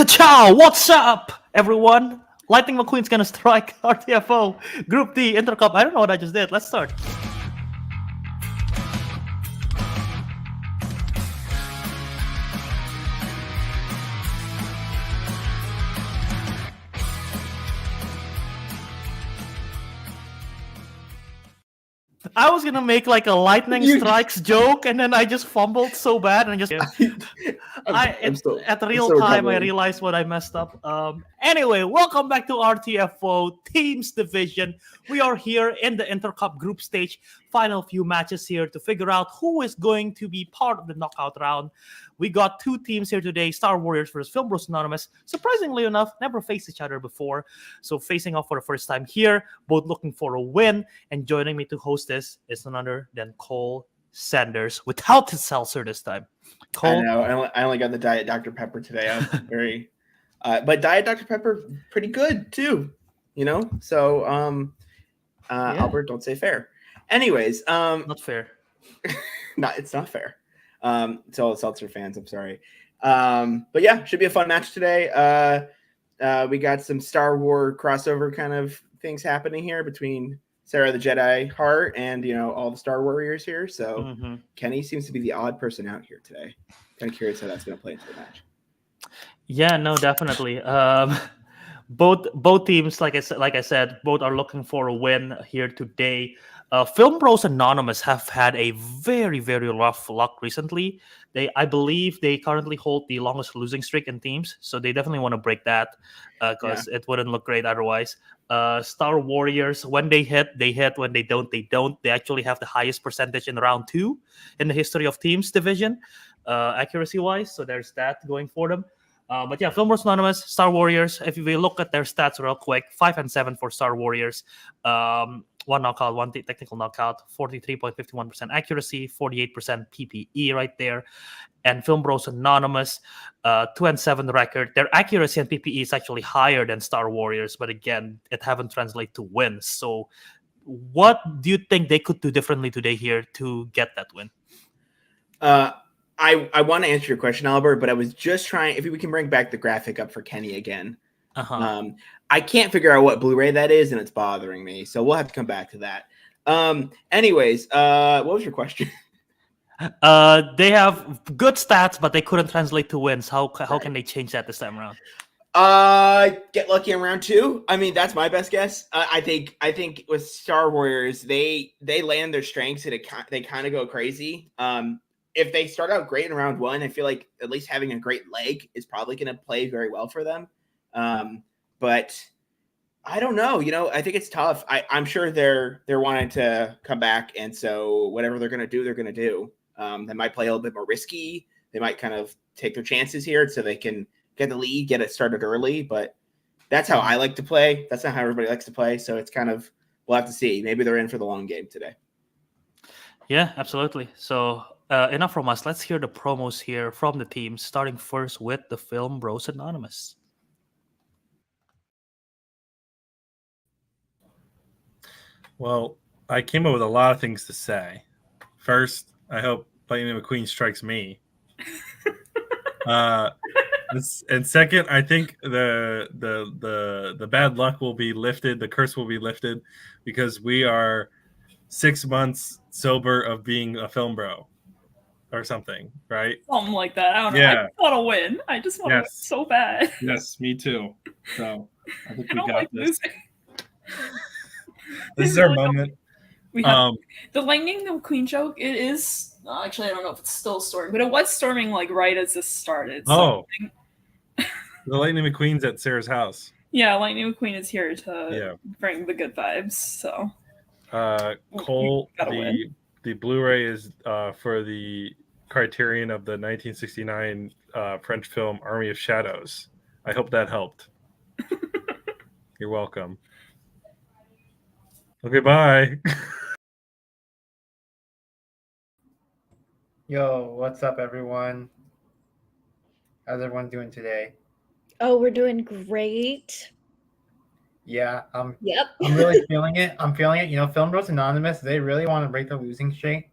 Ka-chow! What's up, everyone? Lightning McQueen's gonna strike RTFO Group D InterCup. I don't know what I just did. Let's start. I was gonna make like a lightning strikes joke, and then I just fumbled so bad, and just at real time I realized what I messed up. Anyway, welcome back to RTFO Teams Division. We are here in the InterCup group stage, final few matches here to figure out who is going to be part of the knockout round. We got two teams here today, Star Warriors versus Film Bros Anonymous. Surprisingly enough, never faced each other before. So facing off for the first time here, both looking for a win. And joining me to host this is none other than Cole Sanders without his seltzer this time. Cole? I know. I only got the Diet Dr. Pepper today. I'm very... but Diet Dr. Pepper, pretty good too, you know? So, yeah. Albert, don't say fair. Anyways. Not fair. It's not fair. To all the seltzer fans, I'm sorry. But yeah, should be a fun match today. We got some Star Wars crossover kind of things happening here between Sarah the Jedi Heart and, you know, all the Star Warriors here. So Kenny seems to be the odd person out here today. Kind of curious how that's going to play into the match. Yeah, no, definitely. Both teams, like I said, both are looking for a win here today. Film Bros Anonymous have had a very, very rough luck recently. I believe they currently hold the longest losing streak in teams, so they definitely want to break that because it wouldn't look great otherwise. Star Warriors, when they hit, they hit. When they don't, they don't. They actually have the highest percentage in round 2 in the history of teams division, accuracy-wise, so there's that going for them. But yeah, Film Bros Anonymous, Star Warriors, if we look at their stats real quick, 5-7 for Star Warriors. One knockout, one technical knockout, 43.51% accuracy, 48% PPE right there. And Film Bros Anonymous, 2-7 record. Their accuracy and PPE is actually higher than Star Warriors, but again, it haven't translated to wins. So what do you think they could do differently today here to get that win? I want to answer your question, Albert, but I was just trying, if we can bring back the graphic up for Kenny again. I can't figure out what Blu-ray that is, and it's bothering me. So we'll have to come back to that. Anyways, what was your question? They have good stats, but they couldn't translate to wins. How can they change that this time around? Get lucky in round 2. I mean, that's my best guess. I think with Star Warriors, they land their strengths and they kind of go crazy. If they start out great in round 1, I feel like at least having a great leg is probably going to play very well for them. But I don't know. You know, I think it's tough. I'm sure they're wanting to come back, and so whatever they're going to do, they're going to do. They might play a little bit more risky. They might kind of take their chances here so they can get the lead, get it started early. But that's how I like to play. That's not how everybody likes to play. So it's kind of, we'll have to see. Maybe they're in for the long game today. Yeah, absolutely. So enough from us. Let's hear the promos here from the team, starting first with the Film Bros Anonymous. Well, I came up with a lot of things to say. First, I hope Lightning McQueen strikes me. And second, I think the bad luck will be lifted, the curse will be lifted, because we are 6 months sober of being a film bro. Or something, right? Something like that. I don't know. Yeah. I want to win. I just want to win so bad. Yes, me too. So I think I we don't got like this. losing. This is our moment. We have the Lightning McQueen joke. It is actually, I don't know if it's still storming, but it was storming like right as this started. So the Lightning McQueen's at Sarah's house. Yeah, Lightning McQueen is here to bring the good vibes. So Cole, the Blu-ray is for the Criterion of the 1969 French film Army of Shadows. I hope that helped. You're welcome. Okay, bye. Yo, what's up, everyone? How's everyone doing today? Oh, we're doing great. Yeah, Yep. I'm really feeling it. I'm feeling it. You know, Film Bros Anonymous, they really want to break the losing streak.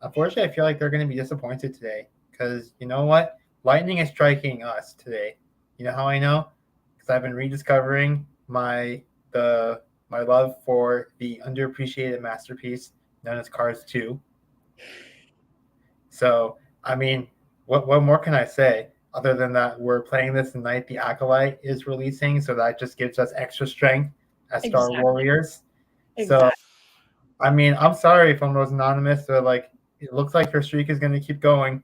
Unfortunately, I feel like they're going to be disappointed today because, you know what? Lightning is striking us today. You know how I know? Because I've been rediscovering my love for the underappreciated masterpiece known as Cars 2. So, I mean, what more can I say other than that we're playing this the night the Acolyte is releasing, so that just gives us extra strength as Star Exactly. Warriors. So, Exactly. I mean, I'm sorry, Film Rose Anonymous. Like, it looks like your streak is going to keep going.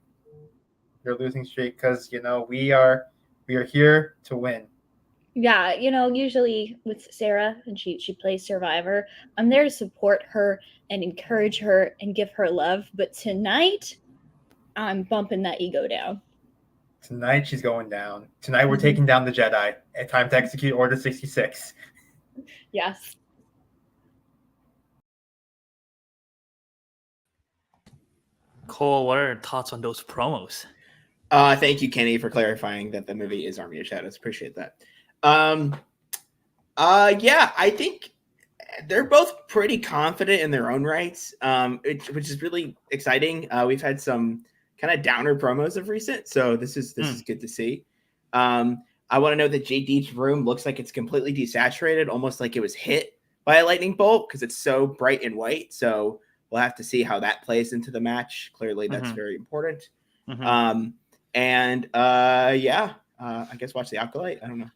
Your losing streak, because we are here to win. Yeah, usually with Sarah, and she plays Survivor, I'm there to support her and encourage her and give her love. But tonight, I'm bumping that ego down. Tonight she's going down. Tonight we're taking down the Jedi. Time to execute Order 66. Yes. Cole, what are your thoughts on those promos? Thank you, Kenny, for clarifying that the movie is Army of Shadows. Appreciate that. Yeah, I think they're both pretty confident in their own rights, which is really exciting. We've had some kind of downer promos of recent, so this is good to see. I want to know that JD's room looks like it's completely desaturated, almost like it was hit by a lightning bolt because it's so bright and white. So we'll have to see how that plays into the match. Clearly, that's very important. I guess watch the Acolyte. I don't know.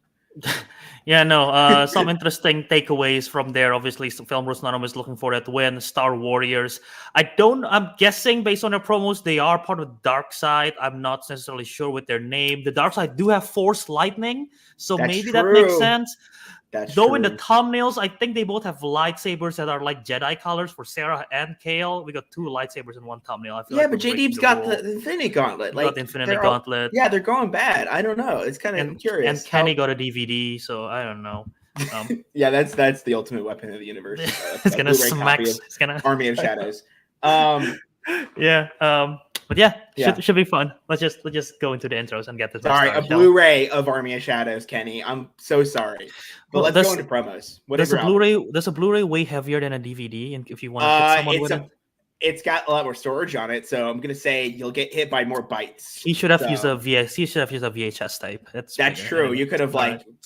Yeah, no, some interesting takeaways from there. Obviously, Film Rose Anonymous is looking for that win. Star Warriors. I'm guessing based on their promos, they are part of the Dark Side. I'm not necessarily sure with their name. The Dark Side do have Force Lightning, so That's maybe true. that makes sense. That's Though true. in the thumbnails, I think they both have lightsabers that are like Jedi colors for Sarah and Kale. We got two lightsabers in one thumbnail. I feel Yeah, like but JD's got the Infinity Gauntlet. He got the Infinity Gauntlet. Yeah, they're going bad. I don't know. It's kind of curious. And Kenny got a DVD, so I don't know. Yeah, that's the ultimate weapon of the universe. It's gonna smack. It's gonna Army of Shadows. Yeah. But yeah, should be fun. Let's just go into the intros and get this. Sorry, a Blu-ray of Army of Shadows, Kenny. I'm so sorry, but let's go into promos. There's a Blu-ray way heavier than a DVD, and if you want to hit someone with it, it's got a lot more storage on it. So I'm gonna say you'll get hit by more bites. He should have used a VHS tape. That's true. You could have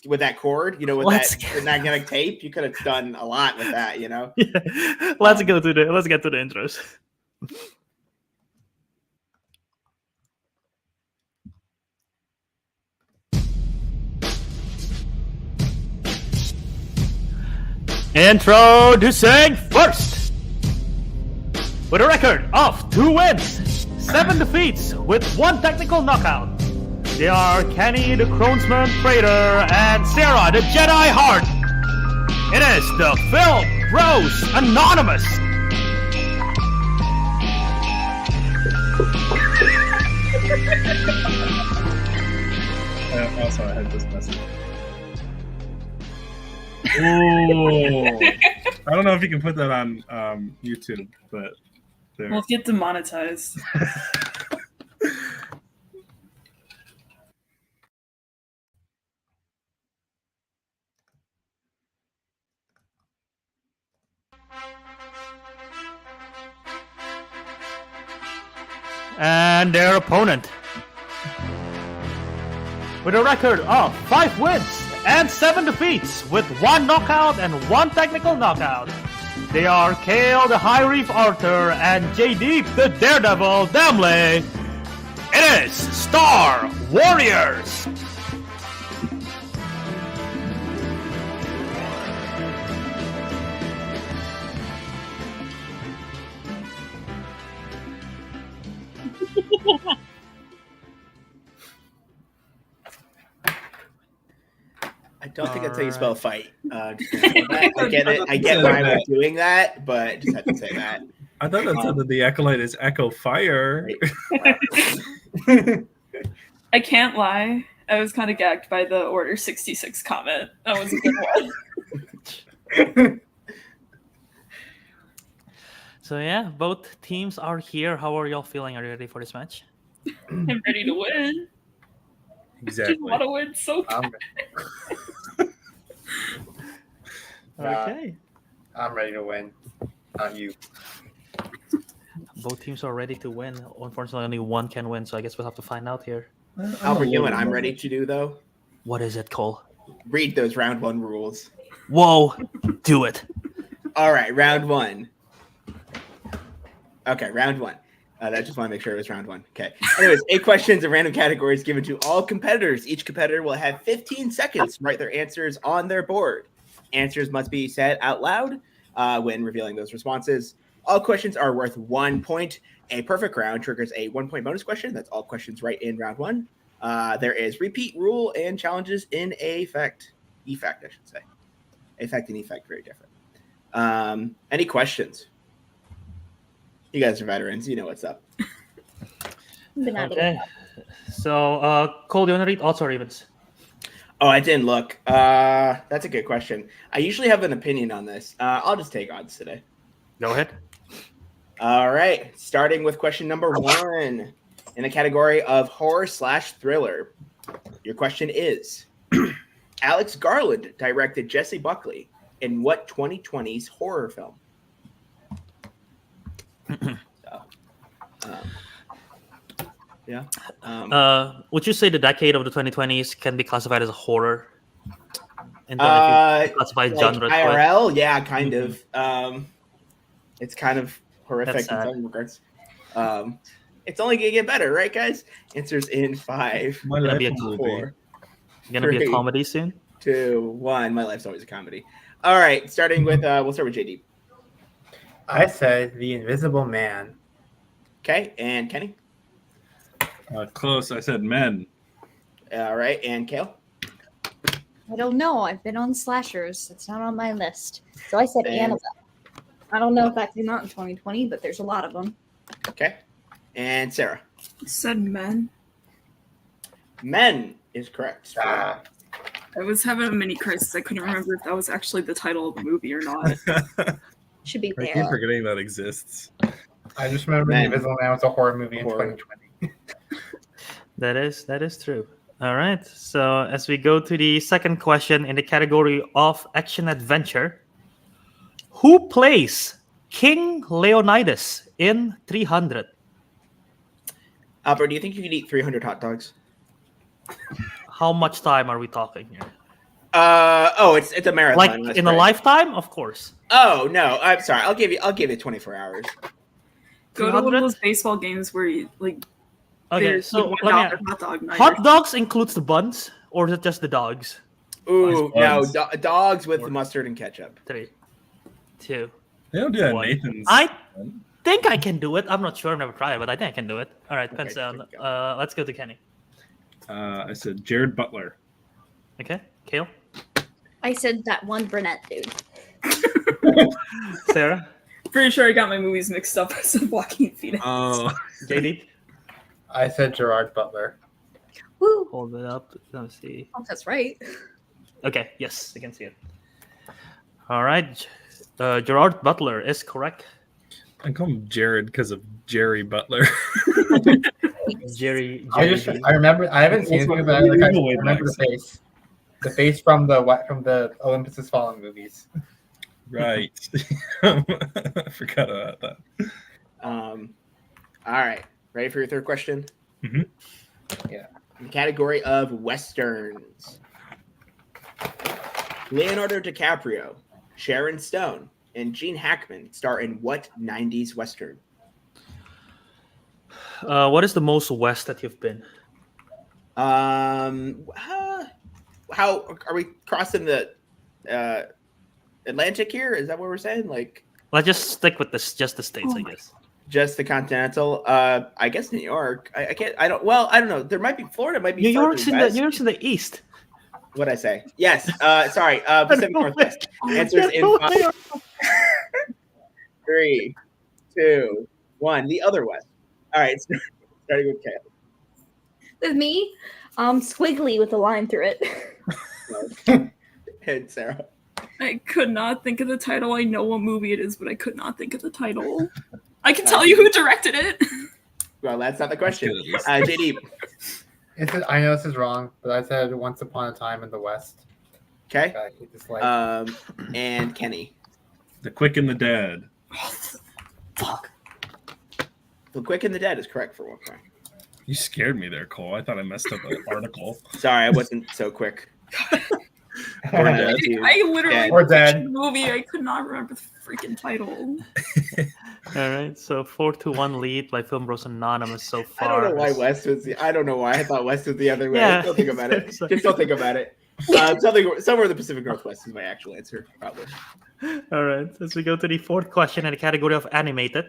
with that cord, with that magnetic tape, you could have done a lot with that. Yeah. Let's get to the intros. Introducing first, with a record of 2 wins, 7 defeats, with 1 technical knockout, they are Kenny the Cronesman Traitor and Sarah the Jedi Heart. It is the Film Rose Anonymous. Also, I had this message. Ooh. I don't know if you can put that on YouTube, but there. We'll get demonetized. And their opponent, with a record of 5 wins and 7 defeats, with 1 knockout and 1 technical knockout, they are Kale the High Reef Arthur and JD the Daredevil Damley. It is Star Warriors. I don't think that's how you spell fight. I get it. I get why we're doing that, but I just have to say that. I thought that said that the Acolyte is Echo Fire. I can't lie. I was kind of gagged by the Order 66 comment. That was a good one. So yeah, both teams are here. How are y'all feeling? Are you ready for this match? I'm ready to win. Exactly. Just want to win so bad. Okay. I'm ready to win. Not you. Both teams are ready to win. Unfortunately, only one can win, so I guess we'll have to find out here. Albert, you know what I'm ready to do, though? What is it, Cole? Read those round one rules. Whoa, do it. All right, round one. Okay, round one. I just want to make sure it was round one. Okay. Anyways, 8 questions of random categories given to all competitors. Each competitor will have 15 seconds to write their answers on their board. Answers must be said out loud when revealing those responses. All questions are worth 1 point. A perfect round triggers a 1 point bonus question. That's all questions right in round one. There is repeat rule and challenges in effect. Effect, I should say. Effect and effect, very different. Any questions? You guys are veterans. You know what's up. Been out of Okay. So, Cole, do you want to read odds or evens? Oh, I didn't look. That's a good question. I usually have an opinion on this. I'll just take odds today. Go ahead. All right. Starting with question number 1 in the category of horror/thriller. Your question is Alex Garland directed Jesse Buckley in what 2020s horror film? Yeah. Would you say the decade of the 2020s can be classified as a horror? And then if you classify like genre to it? IRL, yeah, kind of. It's kind of horrific That's in sad. some regards. It's only gonna get better, right, guys? Answers in 5, My Gonna life be a movie. 4, Gonna be a 3, comedy soon? 2, 1. My life's always a comedy. All right, starting with we'll start with JD. I said The Invisible Man. Okay, and Kenny. Close. I said men. All right, and Kale. I don't know. I've been on slashers. It's not on my list. So I said And- Annabelle. I don't know if that came out in 2020, but there's a lot of them. Okay, and Sarah. Said men. Men is correct. Ah, I was having a mini crisis. I couldn't remember if that was actually the title of the movie or not. Should be I keep there. forgetting that exists. I just remember Man. The Invisible Man was a horror movie in Horror. 2020. That is true. All right. So as we go to the second question in the category of action adventure, who plays King Leonidas in 300? Albert, do you think you could eat 300 hot dogs? How much time are we talking here? It's a marathon. Like that's in a right. lifetime, of course. Oh no, I'm sorry. I'll give you 24 hours. Go to one 200? of those baseball games where you like. Okay, there's so like let me $1 ask, hot dog night. hot dogs includes the buns, or is it just the dogs? Ooh, Nice no, buns. dogs with Four. mustard and ketchup. 3, 2. They don't do that, One. Nathan's. I think I can do it. I'm not sure. I've never tried it, but I think I can do it. All right, pens Okay, down. good go. Let's go to Kenny. I said Jared Butler. Okay, Kale, I said that one brunette dude. Sarah, Pretty sure I got my movies mixed up with some Joaquin Phoenix. Oh, JD. I said Gerard Butler. Woo! Hold it up. Let me see. Oh, that's right. Okay, yes, I can see it. All right, Gerard Butler is correct. I call him Jared because of Jerry Butler. Jerry. I remember. I haven't seen That's anything, what but I the way remember the back. face. The face from the Olympus Has Fallen movies. Right. I forgot about that. All right, ready for your third question? Mhm. Yeah. In the category of westerns, Leonardo DiCaprio, Sharon Stone, and Gene Hackman star in what 90s western? What is the most west that you've been? How are we crossing the Atlantic here? Is that what we're saying? Like Let's just stick with this, just the states, I guess. just the continental? I guess New York. I can't. I don't. Well, I don't know. There might be Florida. Might be New farther York's in the west. New York's in the east. What'd I say? Yes. Sorry. Pacific Northwest. Answers in 5, 3, 2, 1. The other west. All right. Starting with Kale. With me, squiggly with a line through it. And Sarah. I could not think of the title. I know what movie it is, but I could not think of the title. I can tell you who directed it. Well, that's not the question. That's good, at least. JD. I know this is wrong, but I said Once Upon a Time in the West. Okay. I hate this life. And Kenny. The Quick and the Dead. Fuck. The Quick and the Dead is correct for one point. You scared me there, Cole. I thought I messed up an article. Sorry, I wasn't so quick. Or Uh, dead. dude, I literally dead. Or watched dead. the movie. I could not remember the freaking title. All right, so 4-1 lead by Film Bros Anonymous so I far. don't know why West was. I don't know why I thought West was the other way. Yeah. Don't think about it. It's like- Just don't think about it. Somewhere in the Pacific Northwest is my actual answer, probably. All right, as we go to the fourth question in the category of animated.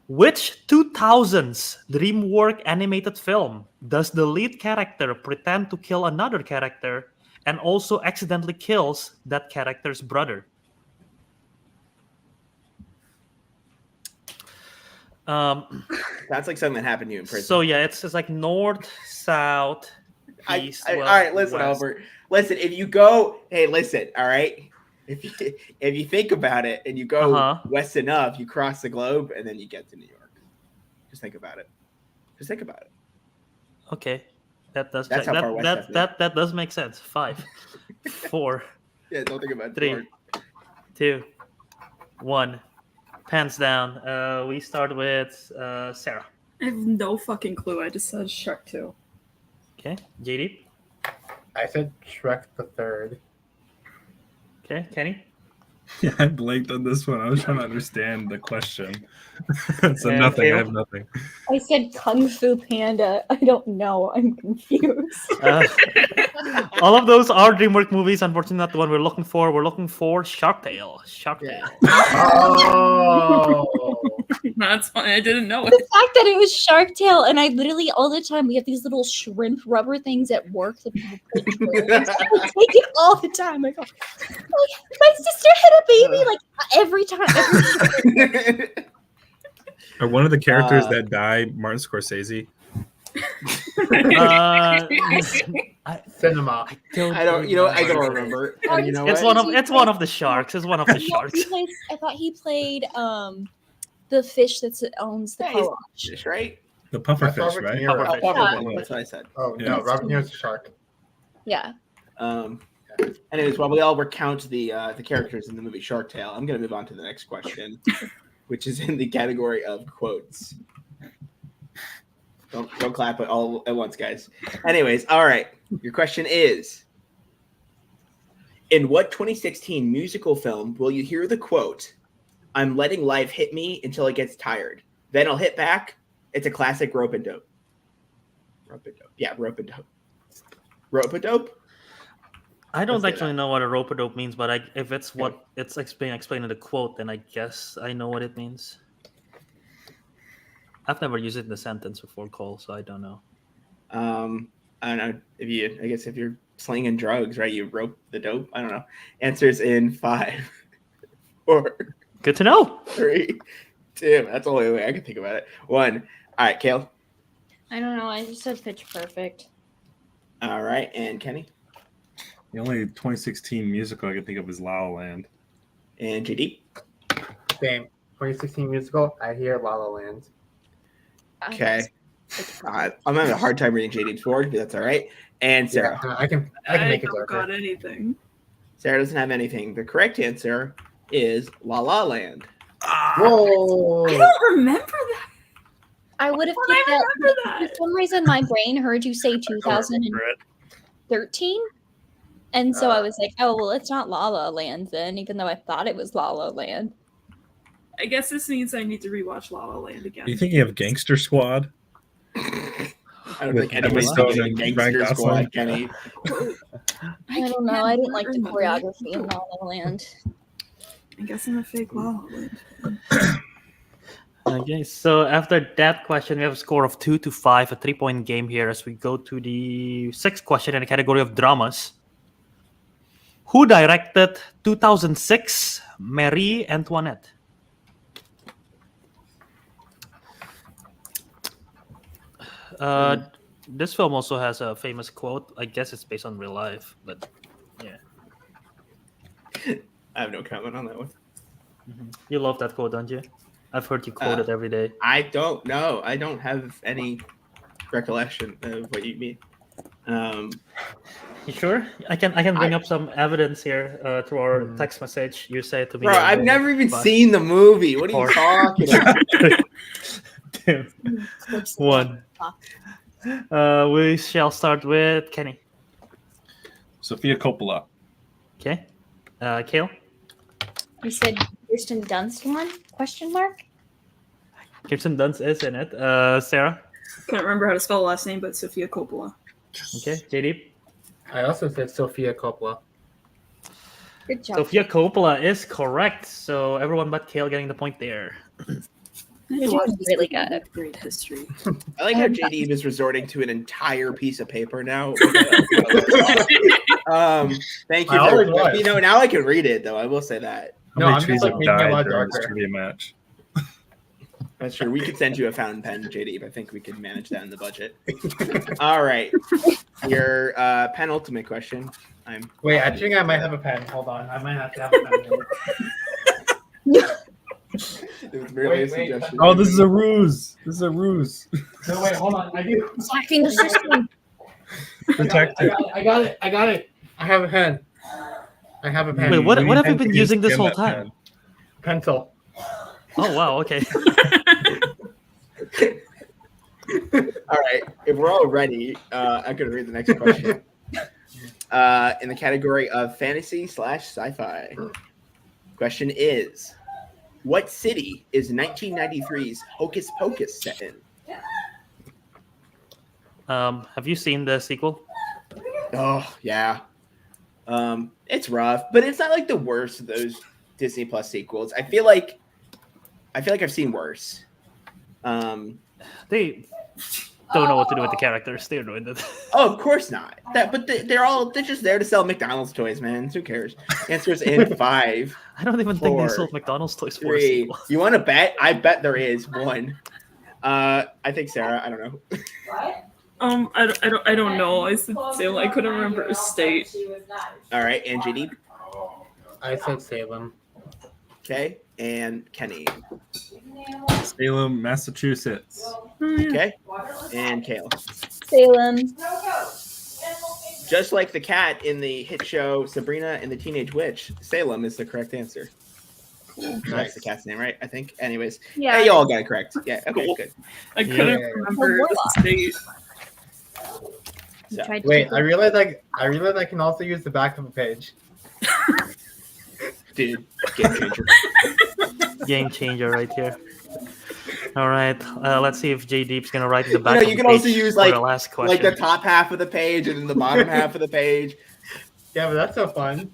Which 2000s DreamWorks animated film does the lead character pretend to kill another character and also accidentally kills that character's brother? That's like something that happened to you in prison. So yeah, it's like north, south, east. All well, right, listen, west. Albert. Listen, if you go, hey, listen, all right. If you think about it and you go west enough, you cross the globe and then you get to New York. Just think about it. Just think about it. Okay, that does That's how far west that does make sense. 5, 4, Yeah, don't think about it. 3, 2, 1. Pants down. We start with Sarah. I have no fucking clue. I just said Shrek 2. Okay, JD. I said Shrek the Third. Okay, Kenny. Yeah, I blanked on this one. I was trying to understand the question. So And nothing. I Kale? have nothing. I said Kung Fu Panda. I don't know. I'm confused. All of those are DreamWorks movies. Unfortunately, not the one we're looking for. We're looking for Shark Tale. Shark Tale. Oh. That's funny. I didn't know The it. fact that it was Shark Tale, and I literally all the time we have these little shrimp rubber things at work that people put shrimps. I take it all the time. I go, my sister had a baby like every time. Are one of the characters that die Martin Scorsese? Cinema. I don't remember. And you know It's what? one of the sharks. It's one of the No, sharks. I thought he played the fish that owns the Yeah, car he's- wash. Fish, right? The pufferfish, Robert right? De Niro. Pufferfish. Pufferfish, that's what I said. Oh Yeah. no, Robert De Niro's a shark. Yeah. Anyways, while we all recount the characters in the movie Shark Tale, I'm going to move on to the next question, which is in the category of quotes. Don't clap it all at once, guys. Anyways, all right. Your question is: in what 2016 musical film will you hear the quote, "I'm letting life hit me until it gets tired. Then I'll hit back." It's a classic rope and dope. Rope and dope. Yeah, rope and dope. Rope and dope? I don't Let's say actually that. know what a rope-a-dope means, but if it's what it's explained in the quote, then I guess I know what it means. I've never used it in a sentence before, Cole, so I don't know. I don't know if you're slinging drugs, right? You rope the dope. I don't know. Answers in 5, 4, Good to know. 3, 2. That's the only way I can think about it. 1. All right, Kale. I don't know. I just said Pitch Perfect. All right, and Kenny The only 2016 musical I can think of is La La Land. and JD. Same. 2016 musical. I hear La La Land. Okay. I'm having a hard time reading JD's board, but that's all right. And Sarah. Yeah, I can make it don't work. got anything. Sarah doesn't have anything. The correct answer is La La Land. Whoa. I don't remember that. I would have Why picked do I that. remember For that? some reason, my brain heard you say 2013, and so I was like, "Oh well, it's not La La Land then," even though I thought it was La La Land. I guess this means I need to rewatch La La Land Are again. you thinking of Gangster Squad? I don't With think anybody's Emma Stone thinking and Gangster Ryan Squad, Gosling. Kenny. I don't know. I didn't like the remember. choreography in La La Land. I guess I'm a fake La La Land. Okay, so after that question, we have a score of 2-5, a 3-point game here as we go to the sixth question in the category of dramas. Who directed 2006 Marie Antoinette? This film also has a famous quote. I guess it's based on real life, but yeah. I have no comment on that one. You love that quote, don't you? I've heard you quote it every day. I don't know. I don't have any recollection of what you mean. You sure? I can bring up some evidence here through our text message. You say it to me. Bro, I've never even but- seen the movie. What are you Or- talking about? 2, 1. We shall start with Kenny. Sophia Coppola. Okay. Kale. You said Kirsten Dunst one? Question mark? Kirsten Dunst is in it. Sarah. Can't remember how to spell the last name, but Sophia Coppola. Okay. JD. I also said Sophia Coppola. Good job. Sophia Coppola is correct. So everyone but Kale getting the point there. You're doing really good. Great history. I like how JD is resorting to an entire piece of paper now. Thank you. I always For, was. you know, now I can read it though. I will say that. How No, many I'm trees just, like, have making it a died lot during this darker. trivia match? That's true. We could send you a fountain pen, JD. But I think we could manage that in the budget. All right. Your penultimate question. Wait, I think I might have a pen. Hold on. I might have to have a pen. It was merely a Wait. suggestion. Oh, this is a ruse. This is a ruse. No, wait, hold on. I do. Hacking the system. Protected. I got it. I have a pen. I have a pen. Wait, what do you have you think been to using this scan whole that time? pen? Pencil. Oh, wow. Okay. All right. If we're all ready, I'm going to read the next question. In the category of fantasy/sci-fi. Question is, what city is 1993's Hocus Pocus set in? Have you seen the sequel? Oh, yeah. It's rough, but it's not like the worst of those Disney Plus sequels. I feel like I've seen worse. They don't know what to do with the characters. They're doing that. Oh, of course not. But they're just there to sell McDonald's toys, man. Who cares? Answers in 5, I don't even think they 4, sold McDonald's toys for a 3. sequel. You want to bet? I bet there is 1. I think Sarah. I don't know. I don't know. I said Salem. I couldn't remember a state. All right, and JD. I said Salem. Okay, and Kenny. Salem, Massachusetts. Okay, and Kale. Salem. Just like the cat in the hit show Sabrina and the Teenage Witch, Salem is the correct answer. That's the cat's name, right? I think. Anyways, Yeah. hey, you all got it correct. Yeah. Okay. Cool. Good. I couldn't Yeah. remember the state. You tried to Wait, take I realized I can also use the back of a page. Dude, game changer. Game changer right here. All right. Let's see if J Deep's gonna write in the back. You know, of you the can also page use for the last question. like the top half of the page and then the bottom half of the page. Yeah, but that's so fun.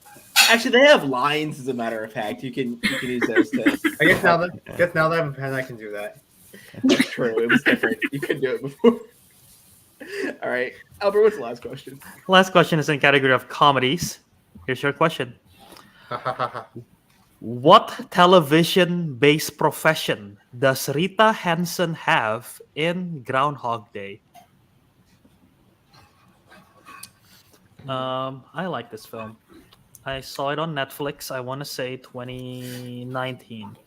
Actually, they have lines. As a matter of fact, you can use those too. I guess now that I have a pen, I can do that. That's true. It was different. You couldn't do it before. All right, Albert. What's the last question? Last question is in category of comedies. Here's your question. What television-based profession does Rita Hansen have in Groundhog Day? I like this film. I saw it on Netflix. I want to say 2019.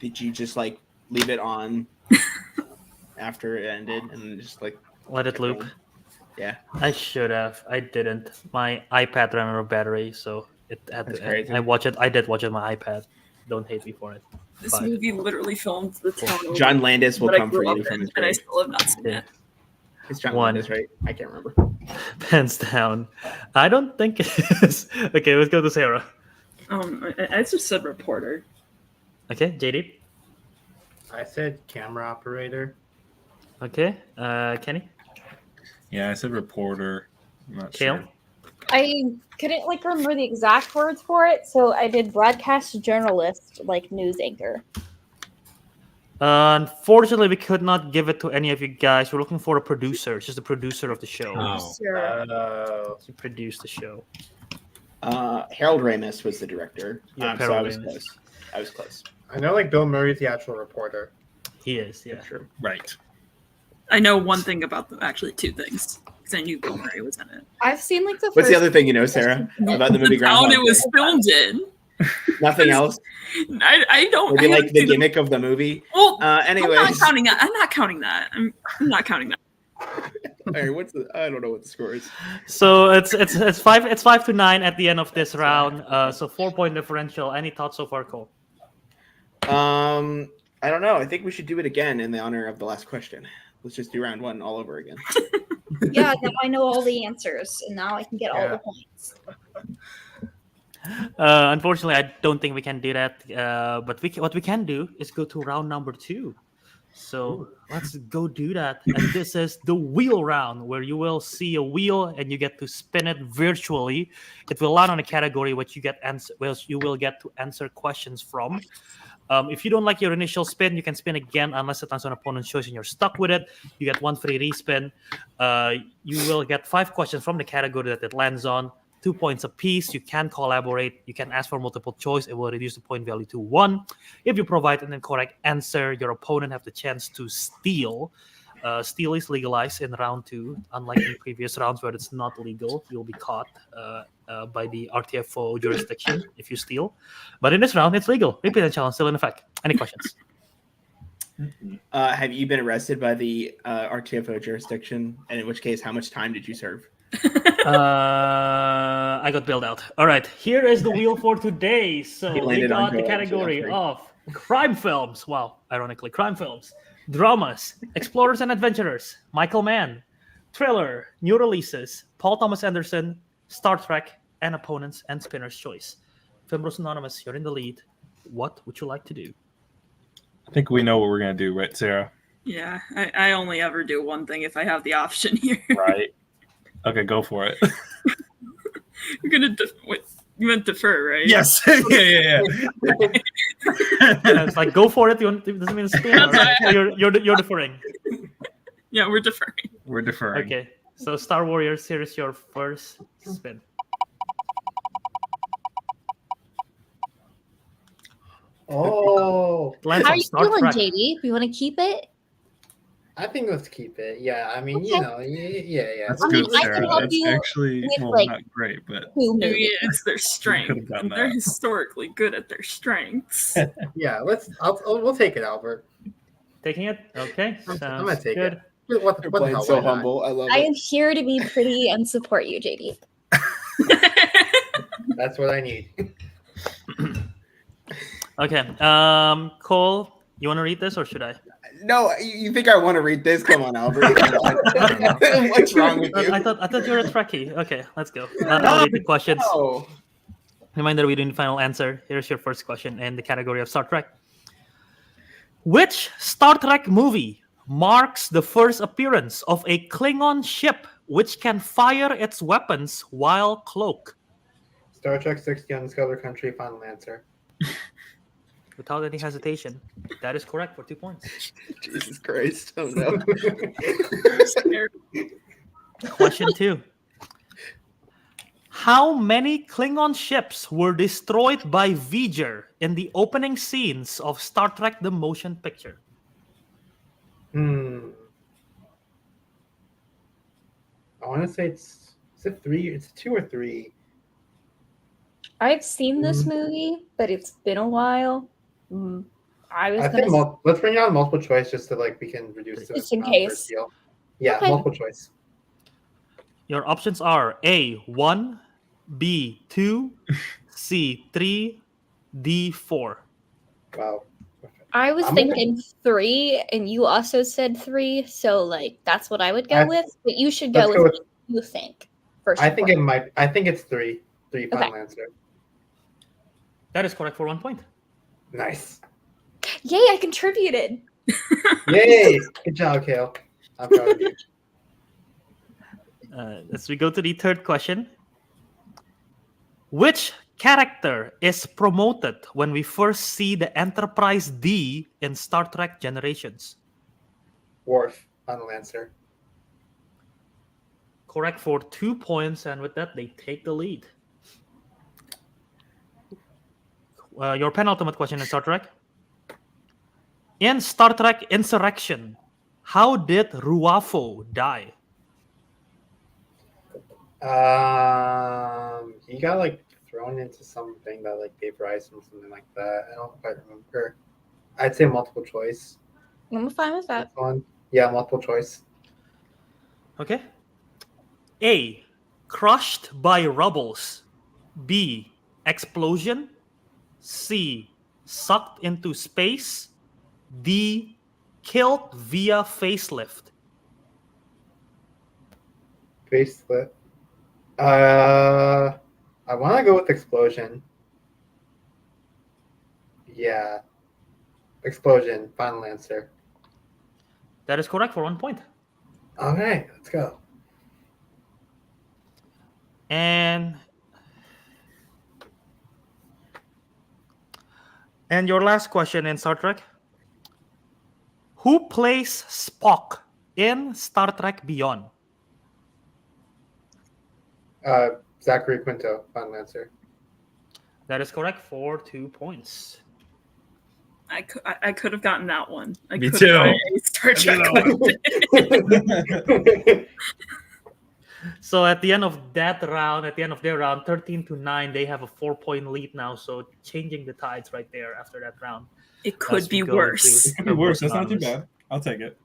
Did you just like leave it on after it ended and just like Let it loop. Yeah, I should have. I didn't. My iPad ran out of battery, so it had That's to. crazy. I watch it. I did watch it on my iPad. Don't hate me for it. This Five. movie literally filmed the town over John Landis will that I come for grew you up from in, his and I grave. still have not seen Yeah. it. It's John One. Landis, right? I can't remember. Hands down. I don't think it is. Okay, let's go to Sarah. I just said reporter. Okay, JD. I said camera operator. Okay, Kenny. Yeah, I said reporter. I'm not Kale? sure. I couldn't remember the exact words for it, so I did broadcast journalist, news anchor. Unfortunately, we could not give it to any of you guys. We're looking for a producer. It's just the producer of the show. Oh. Sure. He produced the show. Harold Ramis was the director. Yeah, So I Harold was Ramis. close. I was close. I know Bill Murray's the actual reporter. He is, yeah. Sure. Right. I know one thing about them, actually two things, because I knew Bill Murray was in it. I've seen the What's first. the other thing you know, Sarah, about the movie The town Groundhog it was Day? filmed in. Nothing else. I don't. Maybe I like haven't the seen gimmick of the movie. Well, Anyways, I'm not counting that. I'm not counting that. I'm not counting that. all right, I don't know what the score is. So it's 5-9 at the end of this round. So 4-point differential. Any thoughts so far, Cole? I don't know. I think we should do it again in the honor of the last question. Let's just do round 1 all over again. Yeah, now I know all the answers, and now I can get all Yeah. the points. Unfortunately, I don't think we can do that. But what we can do is go to round number 2. So let's go do that. And this is the wheel round, where you will see a wheel and you get to spin it virtually. It will land on a category which you will get to answer questions from. If you don't like your initial spin, you can spin again unless it lands on opponent's choice and you're stuck with it. You get 1 free respin. You will get 5 questions from the category that it lands on. 2 points apiece. You can collaborate. You can ask for multiple choice. It will reduce the point value to 1. If you provide an incorrect answer, your opponent have the chance to steal. Steal is legalized in round 2, unlike in previous rounds where it's not legal. You'll be caught by the RTFO jurisdiction if you steal. But in this round, it's legal. Repeat and challenge still in effect. Any questions? Have you been arrested by the RTFO jurisdiction? And in which case, how much time did you serve? I got bailed out. All right, here is the wheel for today. So He we landed on got the Joe, category actually. of crime films. Well, ironically, crime films, dramas, explorers and adventurers, Michael Mann, thriller, new releases, Paul Thomas Anderson, Star Trek, and opponents and spinner's choice. Film Bros Anonymous, you're in the lead. What would you like to do? I think we know what we're gonna do, right, Sarah? Yeah, I only ever do one thing if I have the option here. Right. Okay, go for it. We're gonna wait, you meant defer, right? Yes. yeah. It's like go for it. You doesn't mean spin. All right? So you're deferring. Yeah, we're deferring. We're deferring. Okay. So Star Warriors, here is your first spin. Oh, Lands How on are you Star feeling, Trek. JD? You want to keep it? I think let's keep it. Yeah, I mean, Okay. you know, yeah. That's I mean, good, I can Sarah. help That's you actually with, well, like, not great, but Who I movie? mean, it's their could've strength, done and they're that. historically good at their strengths. Yeah, we'll take it, Albert. Taking it? Okay. I'm Sounds gonna take good. it. What You're the playing hell? so why not? humble. I love I it. am here to be pretty and support you, JD. That's what I need. Okay. Cole, you want to read this or should I? No, you think I want to read this? Come on, Albert. What's wrong with you? I thought you were a Trekkie. Okay, let's go. I'll read the questions. No. Reminder, we didn't final answer. Here's your first question in the category of Star Trek. Which Star Trek movie marks the first appearance of a Klingon ship which can fire its weapons while cloaked? Star Trek 60 Undiscovered Country, final answer. Without any hesitation. That is correct for 2 points. Jesus Christ. Oh no. Question 2. How many Klingon ships were destroyed by V'ger in the opening scenes of Star Trek the Motion Picture? I want to say is it 3? It's 2 or 3. I've seen this movie, but it's been a while. I think let's bring out multiple choice just so like we can reduce the Just in amount case. for deal. Yeah, Okay. multiple choice. Your options are A, 1, B, 2, C, 3, D, 4. Wow. I was I'm gonna- thinking 3, and you also said 3, so like that's what I would go with. But you should go Let's with go what with- you think first. I and think foremost. I think it's 3. 3 final answer. That is correct for 1 point. Nice. Yay! I contributed. Yay! Good job, Kale. I'm proud of you. As we go to the third question. Which character is promoted when we first see the Enterprise D in Star Trek Generations? Worf, final answer. Correct for 2 points, and with that, they take the lead. Your penultimate question in Star Trek. In Star Trek Insurrection, how did Ruafo die? He got like thrown into something that like gave rise to something like that. I don't quite remember. I'd say multiple choice. I'm fine with that. This one. Yeah, multiple choice. Okay. A, crushed by rubbles. B, explosion. C, sucked into space. D. Killed via facelift. Facelift. I want to go with explosion. Yeah. Explosion. Final answer. That is correct for 1 point. All right, let's go. And your last question in Star Trek. Who plays Spock in Star Trek Beyond? Zachary Quinto. Final answer. That is correct for 2 points. I could have gotten that one. Me too. Star Trek. So at the end of that round, at the end of their round, 13-9, they have a 4-point lead now. So changing the tides right there after that round. It could As we be go worse. It could be worse. That's not too bad. I'll take it.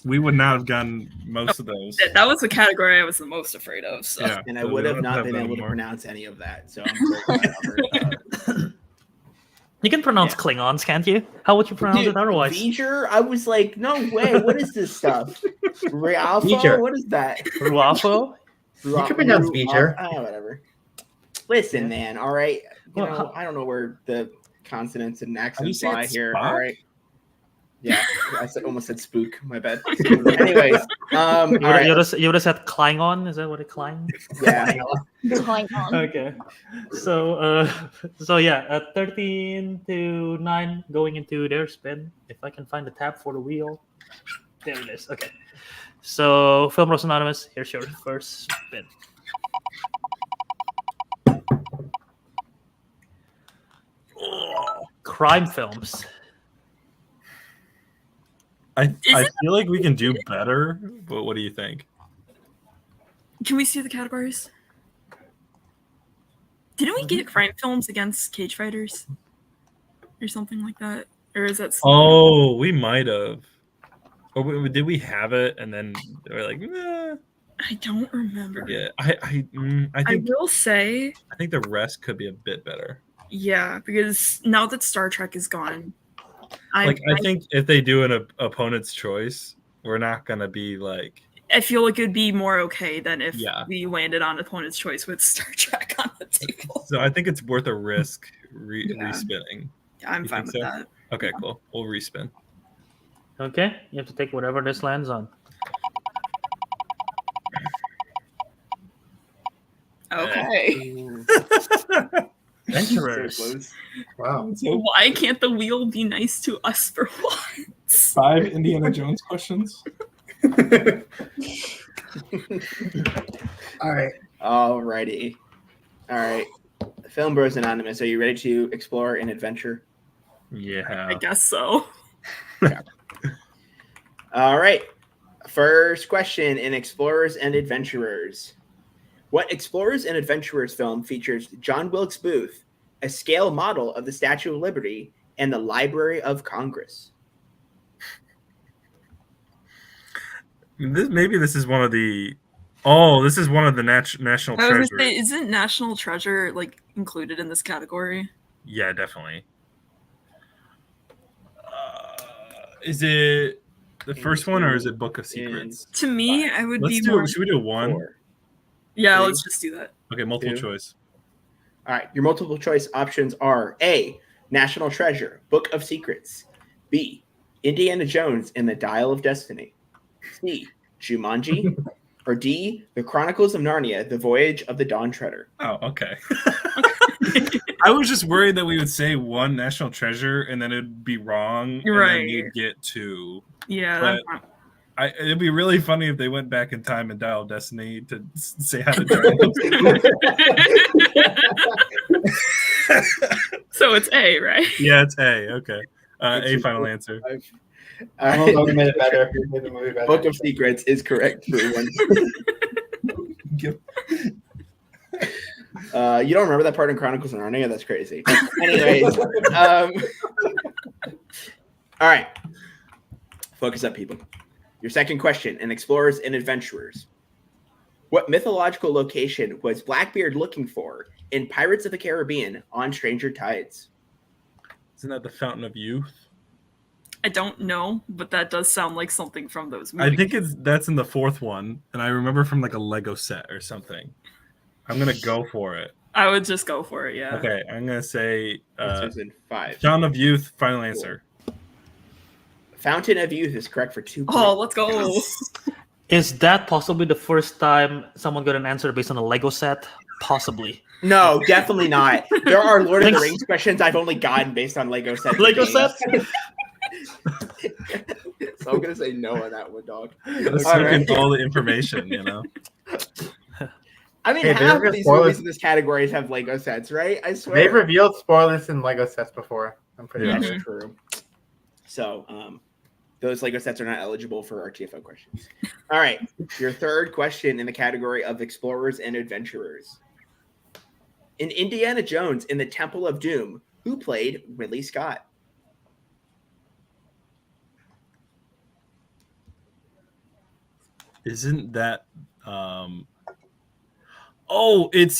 We would not have gotten most of those. That was the category I was the most afraid of. So. Yeah, And I so would we have don't not have been that able to anymore. pronounce any of that. So I'm very glad Albert, You can pronounce Yeah. Klingons, can't you? How would you pronounce it otherwise? V'ger, I was like, no way. What is this stuff? Rialfo? V'ger. What is that? Ruafo? You can pronounce V'ger. Whatever. Listen, Yeah. man. All right. You Well, know, how- I don't know where the consonants and How do you accents say lie it, here. Spock? All right. Yeah, almost said spook. My bad. Anyways, all You right. would have said Klingon? Is that what it Klingon? Yeah. Klingon. Okay. So yeah, 13-9 going into their spin. If I can find the tab for the wheel. There it is. Okay. So Film Bros Anonymous, here's your first spin. Crime films. I it- feel like we can do better, but what do you think? Can we see the categories? Didn't we get crime films against cage fighters or something like that? Or is that? Oh, we might have. Or did we have it and then they were like, I don't remember. yeah. I I think will say, I think the rest could be a bit better. yeah, because now that Star Trek is gone, I think if they do an opponent's choice, we're not gonna be like, I feel like it'd be more okay than if Yeah. we landed on opponent's choice with Star Trek on the table. so I think it's worth a risk Yeah. respinning. Yeah, I'm You fine think with so? that. Okay, cool. We'll respin. Okay, you have to take whatever this lands on. Okay. Adventurers. So close. Wow. So Why can't the wheel be nice to us for once? 5 Indiana Jones questions. All right. Alrighty. All right. Film Bros Anonymous, are you ready to explore an adventure? Yeah. I guess so. All right. First question in Explorers and Adventurers. What Explorers and Adventurers film features John Wilkes Booth, a scale model of the Statue of Liberty, and the Library of Congress? This is one of the. Oh, this is one of the national I was treasures. gonna say, isn't National Treasure like included in this category? Yeah, definitely. Is it the first one or is it Book of Secrets? To me, I would Let's be do more. it. Should we do one? 4. Yeah, 3. let's just do that. Okay, multiple 2. choice. All right. Your multiple choice options are A, National Treasure, Book of Secrets. B, Indiana Jones and the Dial of Destiny. C, Jumanji. Or D, The Chronicles of Narnia, The Voyage of the Dawn Treader. Oh, okay. I was just worried that we would say one national treasure and then it'd be wrong. And Right. then we'd get two. Yeah, But- that's It'd be really funny if they went back in time and dialed Destiny to say how to dial. so it's A, right? Yeah, it's A. Okay. A final answer. All right. Well, we made it better. We made the movie better. Book of Secrets is correct for one. You don't remember that part in Chronicles of Narnia? That's crazy. Anyways, all right. Focus up, people. Your second question in Explorers and Adventurers. What mythological location was Blackbeard looking for in Pirates of the Caribbean on Stranger Tides? Isn't that the Fountain of Youth? I don't know, but that does sound like something from those movies. I think that's in the fourth one, and I remember from like a Lego set or something. I'm gonna go for it. I would just go for it, yeah. Okay, I'm gonna say Answers in 5. Fountain of Youth. Final answer. Fountain of Youth is correct for 2 points. Oh, let's go. Is that possibly the first time someone got an answer based on a Lego set? Possibly. No, definitely not. There are Lord of the Thanks. Rings questions I've only gotten based on Lego sets. Lego sets? So I'm gonna say no on that one, dog. Gotta All soak right. in all the information, you know. I mean, Hey, half they're of these spoilers. movies in this category have Lego sets, right? I swear. They've revealed spoilers in Lego sets before. I'm pretty Yeah. sure. That's true. So, those Lego sets are not eligible for our TFO questions. All right, your third question in the category of explorers and adventurers. In Indiana Jones in the Temple of Doom, who played Ridley Scott? Isn't that? Oh, it's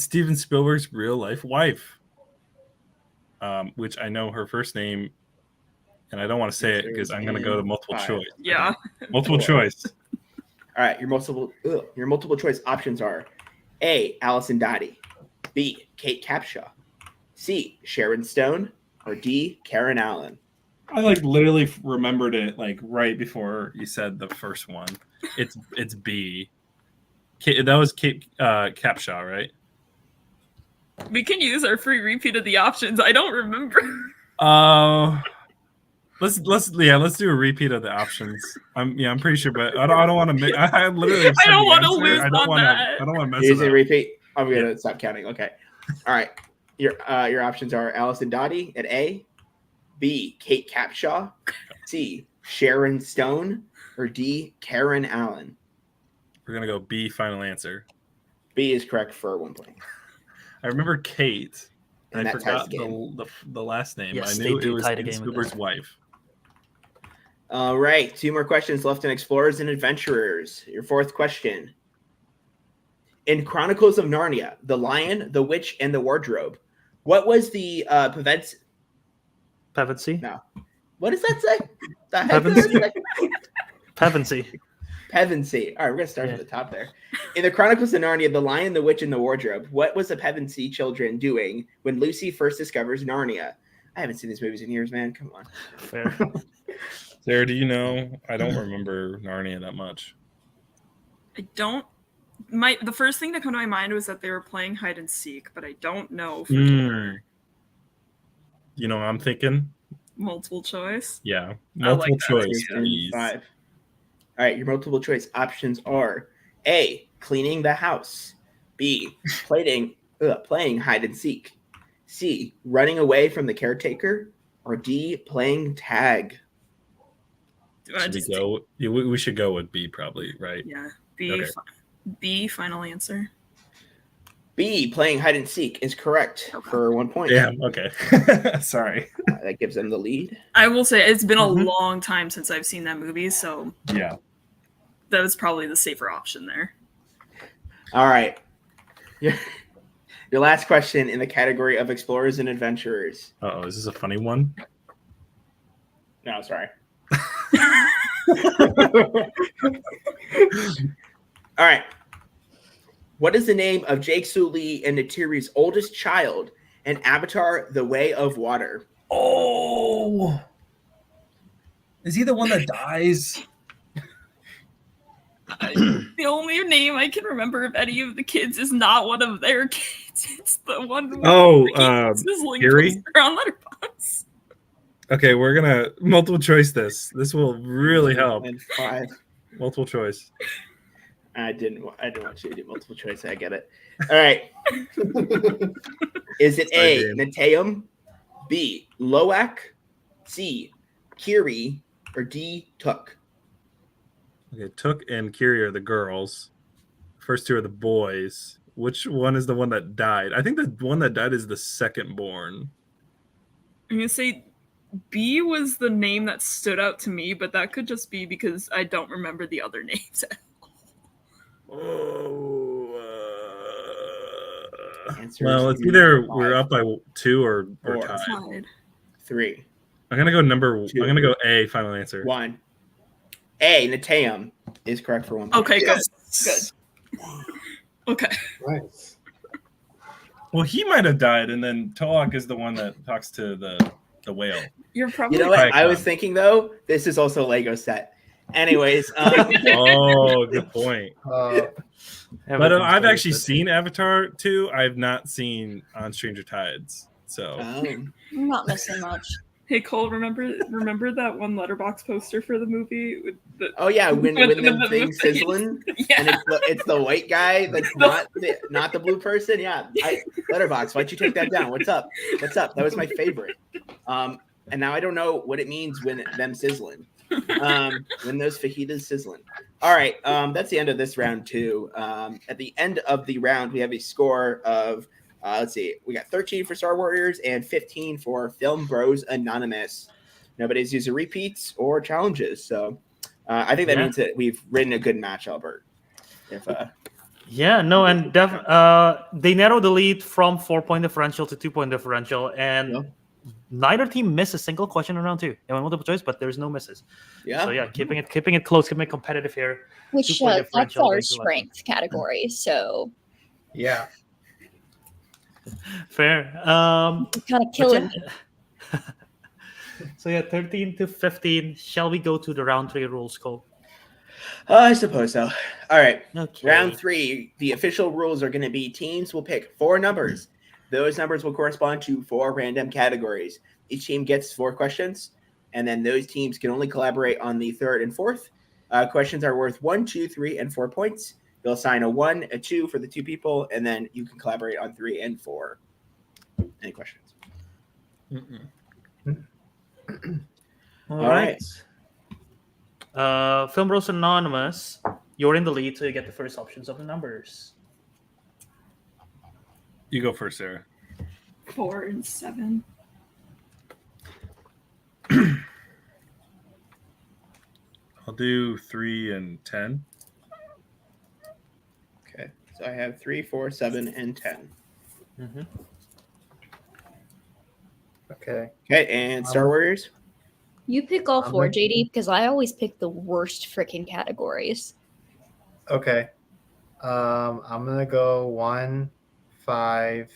Steven Spielberg's real life wife. Which I know her first name, and I don't want to say it because I'm going to go to multiple 5. choice. Yeah. Multiple Four. choice. All right, your multiple choice options are A. Allison Dottie, B. Kate Capshaw, C. Sharon Stone, or D. Karen Allen. I like literally remembered it like right before you said the first one. It's B. That was Kate Capshaw, right? We can use our free repeat of the options. I don't remember. Let's do a repeat of the options. I'm pretty sure, but I don't want to. I literally have I don't want wanna lose I don't on want to. that. I don't want to mess You're using it up. repeat. I'm gonna stop counting. Okay. All right. Your options are Allison Dottie at A, B. Kate Capshaw, C. Sharon Stone, or D. Karen Allen. We're gonna go B. Final answer. B is correct for 1 point. I remember Kate. And I that ties forgot the game. the last name. Yes, I they knew do it was tie the Steven game with Spielberg's that. wife. All right. 2 more questions left in Explorers and Adventurers. Your fourth question. In Chronicles of Narnia, The Lion, the Witch, and the Wardrobe, what was the Pevensey? No. What does that say? The heck Pevensey? does that say? Pevensey. Pevensey. All right, we're going to start Yeah. at the top there. In the Chronicles of Narnia, The Lion, the Witch, and the Wardrobe, what was the Pevensey children doing when Lucy first discovers Narnia? I haven't seen these movies in years, man. Come on. Fair. Sarah, do you know? I don't remember Narnia that much. I don't. The first thing that came to my mind was that they were playing hide and seek, but I don't know for sure. You know what I'm thinking? Multiple choice. Yeah. I like Multiple that choice, idea. please. 5. All right, your multiple choice options are A, cleaning the house, B, playing hide and seek, C, running away from the caretaker, or D, playing tag. Do I Should we just go? Yeah, we should go with B, probably, right? Yeah. B. Okay. B. Final answer. B, playing hide and seek is correct Okay. for 1 point. Damn. Okay. Sorry. That gives them the lead. I will say it's been a Mhm. long time since I've seen that movie, so Yeah. that was probably the safer option there. All right. Your last question in the category of explorers and adventurers. Oh, is this a funny one? No, sorry. All right. What is the name of Jake Sully and Natiri's oldest child in Avatar: The Way of Water? Oh. Is he the one that dies? The only name I can remember of any of the kids is not one of their kids. It's the one where Oh, he puts his link Yuri? poster on Letterboxd. Okay, we're gonna multiple choice this. This will really help. And 5. Multiple choice. I didn't want you to do multiple choice. I get it. All right. Is it A, Sorry, Dan. Neteum, B, Loak, C, Kiri, or D, Tuk? Okay, Took and Kiri are the girls. First two are the boys. Which one is the one that died? I think the one that died is the second born. I'm gonna say B was the name that stood out to me, but that could just be because I don't remember the other names. Oh. Answer Well, is it's either 5. we're up by 2 or Four. tied. Tied. 3, I'm gonna go Two. I'm gonna go A. Final answer. 1. A. Nateum is correct for 1 point. Okay, Yes. good. Okay. Nice. Well, he might have died, and then Toak is the one that talks to the whale. You're probably You know what? Right, I was Con. thinking though, this is also a Lego set. Anyways, Oh, good point. But Everything's I've very actually good. seen Avatar 2. I've not seen On Stranger Tides. So I'm not missing much. Hey Cole, remember that one letterbox poster for the movie with the oh yeah, when With them the things things. sizzling, yeah. and it's the white guy that's not the blue person. Yeah, Letterbox. Why'd you take that down? What's up? That was my favorite. And now I don't know what it means when them sizzling. When those fajitas sizzling. All right, that's the end of this round 2. At the end of the round, we have a score of let's see, we got 13 for Star Warriors and 15 for Film Bros Anonymous. Nobody's using repeats or challenges, so I think that means that we've written a good match, Albert. If Yeah, no, and they narrowed the lead from 4-point differential to 2-point differential, and neither team missed a single question in round 2. They went multiple choice, but there's no misses. yeah, So yeah, keeping it close, keeping it competitive here. Which 2-point that's differential our against 11. strength category. So Yeah. Fair. it's kind of killing me. So yeah, 13 to 15. Shall we go to the round 3 rules, Cole? I suppose so. All right. Okay. Round 3, the official rules are going to be teams will pick 4 numbers. Those numbers will correspond to 4 random categories. Each team gets 4 questions, and then those teams can only collaborate on the 3rd and 4th. Questions are worth 1, 2, 3, and 4 points. They'll assign a 1, a 2 for the 2 people, and then you can collaborate on 3 and 4. Any questions? All right. Film Bros Anonymous, you're in the lead, so you get the first options of the numbers. you go first, Sarah. 4 and 7. I'll do 3 and 10. Okay. So I have 3, 4, 7, and 10. Mm-hmm. Okay. Okay, and Star Warriors? You pick all I'm 4, with JD, because I always pick the worst freaking categories. Okay. I'm gonna go 1, 5,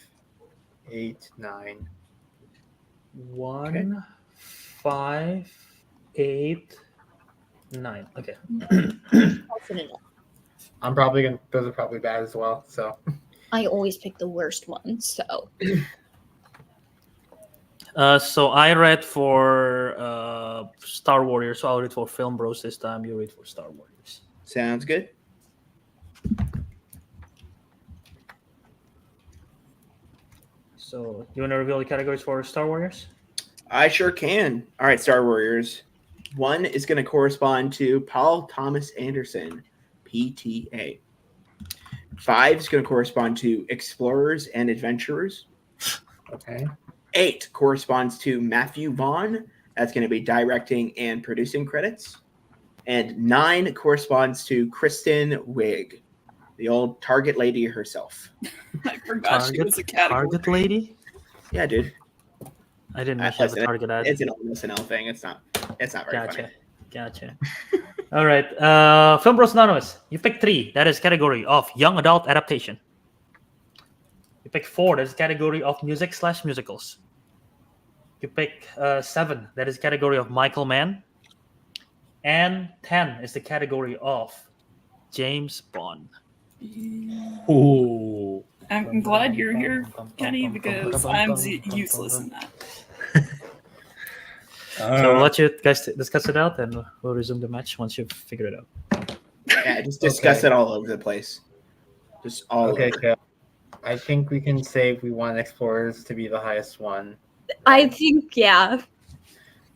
8, 9. 1, 5, 8, 9. Okay. That's enough. I'm probably gonna. Those are probably bad as well. So. I always pick the worst ones, so So I read for Star Warriors, so I'll read for Film Bros this time. You read for Star Warriors. Sounds good. So you want to reveal the categories for Star Warriors? I sure can. All right, Star Warriors. 1 is going to correspond to Paul Thomas Anderson, PTA. 5 is going to correspond to Explorers and Adventurers. Okay. 8 corresponds to Matthew Vaughn. That's going to be directing and producing credits. And 9 corresponds to Kristen Wiig, the old Target lady herself. I forgot she was a category. Target lady? Yeah, dude. I didn't know she have a Listen, Target ad. It's an old SNL thing. It's not very funny. Gotcha. All right. Film Bros Anonymous. You pick 3. That is category of young adult adaptation. You pick 4. That is category of music/musicals. You pick 7. That is category of Michael Mann. And 10 is the category of James Bond. Ooh. I'm glad you're here, Kenny, because I'm useless in that. So we'll let you guys discuss it out, and we'll resume the match once you've figured it out. Yeah, just discuss Okay. it all over the place. Just all Okay. over. Okay. I think we can say we want Explorers to be the highest one. I think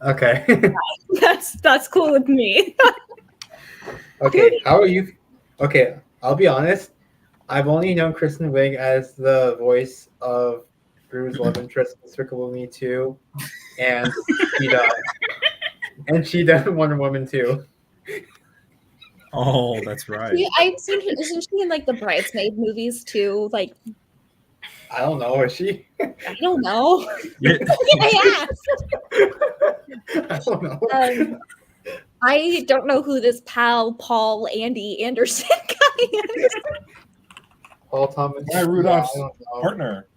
Okay. that's cool with me. Okay. How are you? Okay. I'll be honest. I've only known Kristen Wiig as the voice of Drew's love interest in Despicable Me 2, and she done Wonder Woman 2. Oh, that's right. Yeah, I've seen her. Isn't she in like the Bridesmaid movies too? Like, I don't know. Is she? I don't know. Yeah. I asked. I don't know. I don't know who this Paul Andy Anderson guy is. Paul Thomas. Maya Rudolph's I don't know. partner.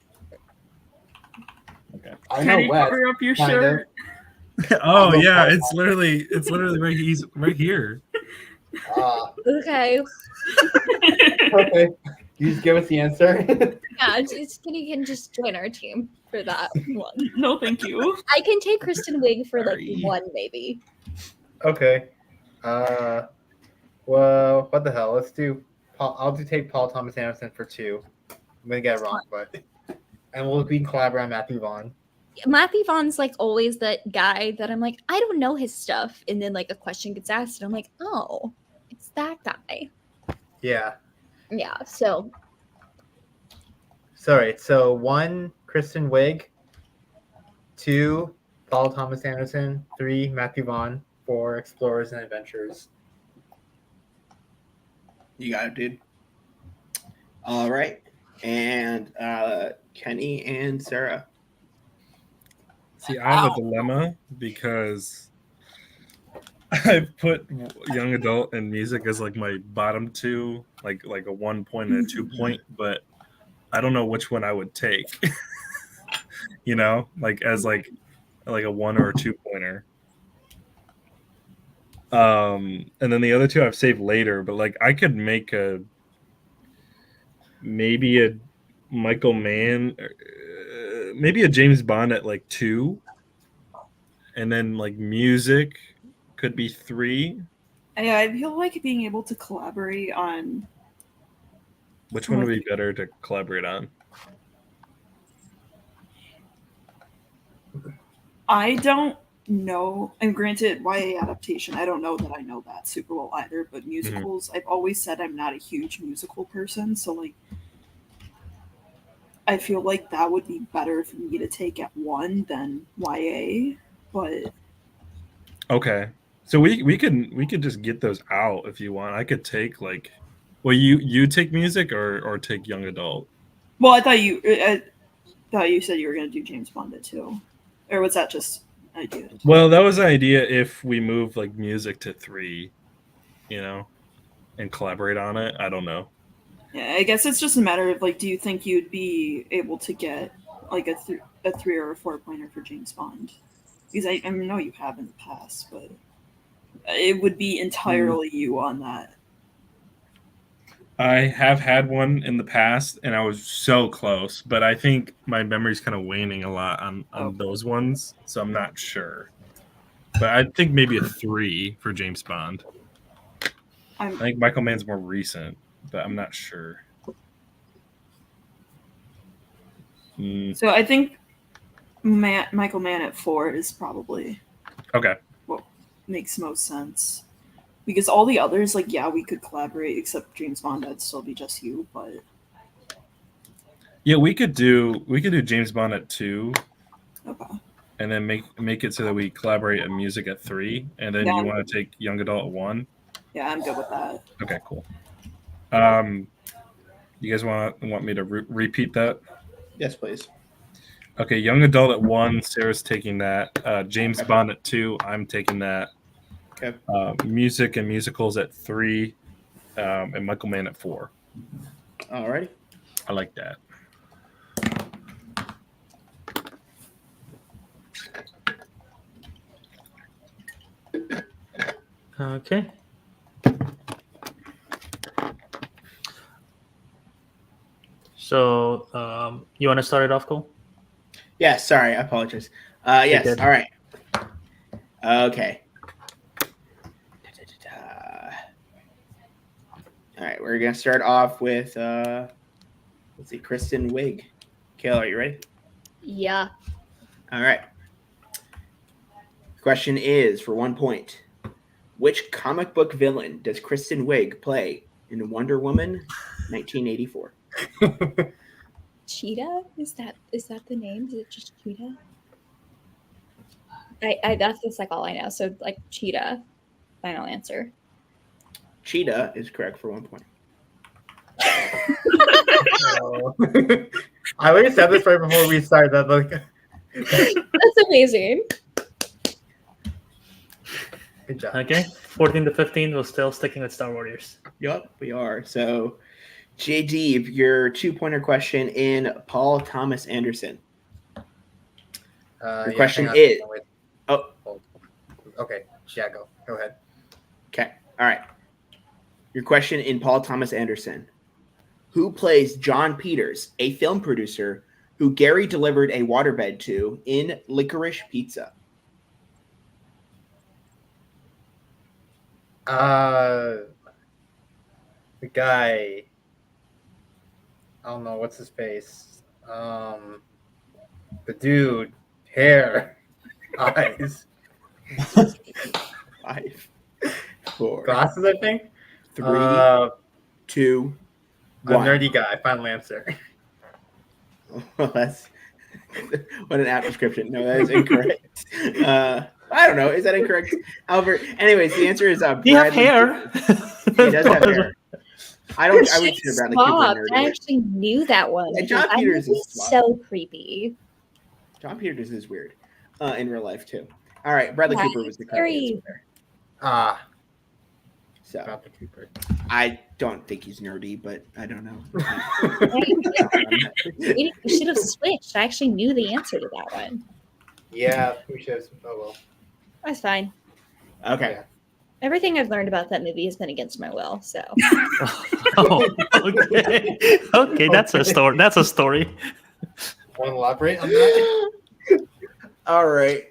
Okay. I Can know you Wes. cover up your kind shirt? Oh know yeah, Paul it's literally right. He's right here. Okay. Okay. You just give us the answer. Yeah, you can just join our team for that one. No, thank you. I can take Kristen Wiig for like Sorry. one, maybe. Okay. Well, what the hell? Let's do. I'll take Paul Thomas Anderson for 2. I'm gonna get it wrong, but and we can collaborate on Matthew Vaughn. Matthew Vaughn's like always that guy that I'm like, I don't know his stuff, and then like a question gets asked, and I'm like, oh, it's that guy. Yeah. Yeah. So Sorry. So 1, Kristen Wiig. 2, Paul Thomas Anderson. 3, Matthew Vaughn. 4, Explorers and Adventures. You got it, dude. All right. And Kenny and Sarah. See, I have a dilemma because I've put young adult and music as like my bottom 2, like a 1 point and a 2 point, but I don't know which one I would take. You know, like as like a 1 or a 2 pointer. And then the other 2 I've saved later, but like I could make maybe a Michael Mann, maybe a James Bond at like 2, and then like music could be 3. Yeah, I feel like being able to collaborate on. Which one would be better to collaborate on? I don't know. And granted, YA adaptation, I don't know that I know that super well either. But musicals, I've always said I'm not a huge musical person, so like, I feel like that would be better for me to take at 1 than YA. But Okay, so we could just get those out if you want. I could take like, well, you take music or take young adult. well, I thought you said you were going to do James Bond at 2, or was that just an idea? Well, that was the idea if we move like music to 3, you know, and collaborate on it. I don't know. Yeah, I guess it's just a matter of like, do you think you'd be able to get like a 3 or a 4 pointer for James Bond? Because I know you have in the past, but it would be entirely you on that. I have had one in the past, and I was so close, but I think my memory's kind of waning a lot on those ones, so I'm not sure. But I think maybe a 3 for James Bond. I think Michael Mann's more recent, but I'm not sure. So I think Michael Mann at 4 is probably Okay. what makes most sense. Because all the others, like, yeah, we could collaborate, except James Bond, that'd still be just you, but Yeah, we could do James Bond at 2. okay. And then make it so that we collaborate on music at 3, and then Yeah. you want to take young adult at 1. Yeah, I'm good with that. Okay, cool. You guys want me to repeat that? Yes, please. Okay, young adult at 1. Sarah's taking that. James Bond at 2. I'm taking that. Okay. Music and musicals at 3, and Michael Mann at 4. All righty. I like that. Okay. So, you want to start it off, Cole? Yeah, sorry, I apologize. Yes, good. all right. Okay. All right, we're gonna start off with let's see, Kristen Wiig. Kayla, are you ready? yeah. All right. Question is for 1 point. Which comic book villain does Kristen Wiig play in Wonder Woman 1984? Cheetah? Is that the name? Is it just Cheetah? I that's just like all I know. So like Cheetah. Final answer. Cheetah is correct for 1 point. I already said this right before we started. That like, That's amazing. good job. Okay, 14 to 15. We're still sticking with Star Warriors. Yep, we are. So, JD, your 2-pointer question in Paul Thomas Anderson. Your question hang on. is. Wait. Oh, Okay. Yeah, go ahead. okay. All right. Your question in Paul Thomas Anderson. Who plays John Peters, a film producer who Gary delivered a waterbed to in Licorice Pizza? The guy. I don't know what's his face. The dude, hair, eyes, 5, 4, glasses. I think. 3, A 2, 1. nerdy guy. Final answer. Well, that's what an apt description. No, that is incorrect. I don't know. Is that incorrect, Albert? Anyways, the answer is Do you have hair? He does have hair. I would Shit, consider Bradley Cooper Swab. nerdy. I actually knew that one. Yeah, John because Peters I know is he's swab. so creepy. John Peters is weird in real life too. All right, Bradley Yeah, Cooper was the correct very- answer there. So Bradley Cooper. I don't think he's nerdy, but I don't know. We should have switched. I actually knew the answer to that one. Yeah, we should. Oh well. That's fine. Okay. Everything I've learned about that movie has been against my will. So Oh, okay. Okay, that's a story. That's a story. Want to elaborate on that? All right.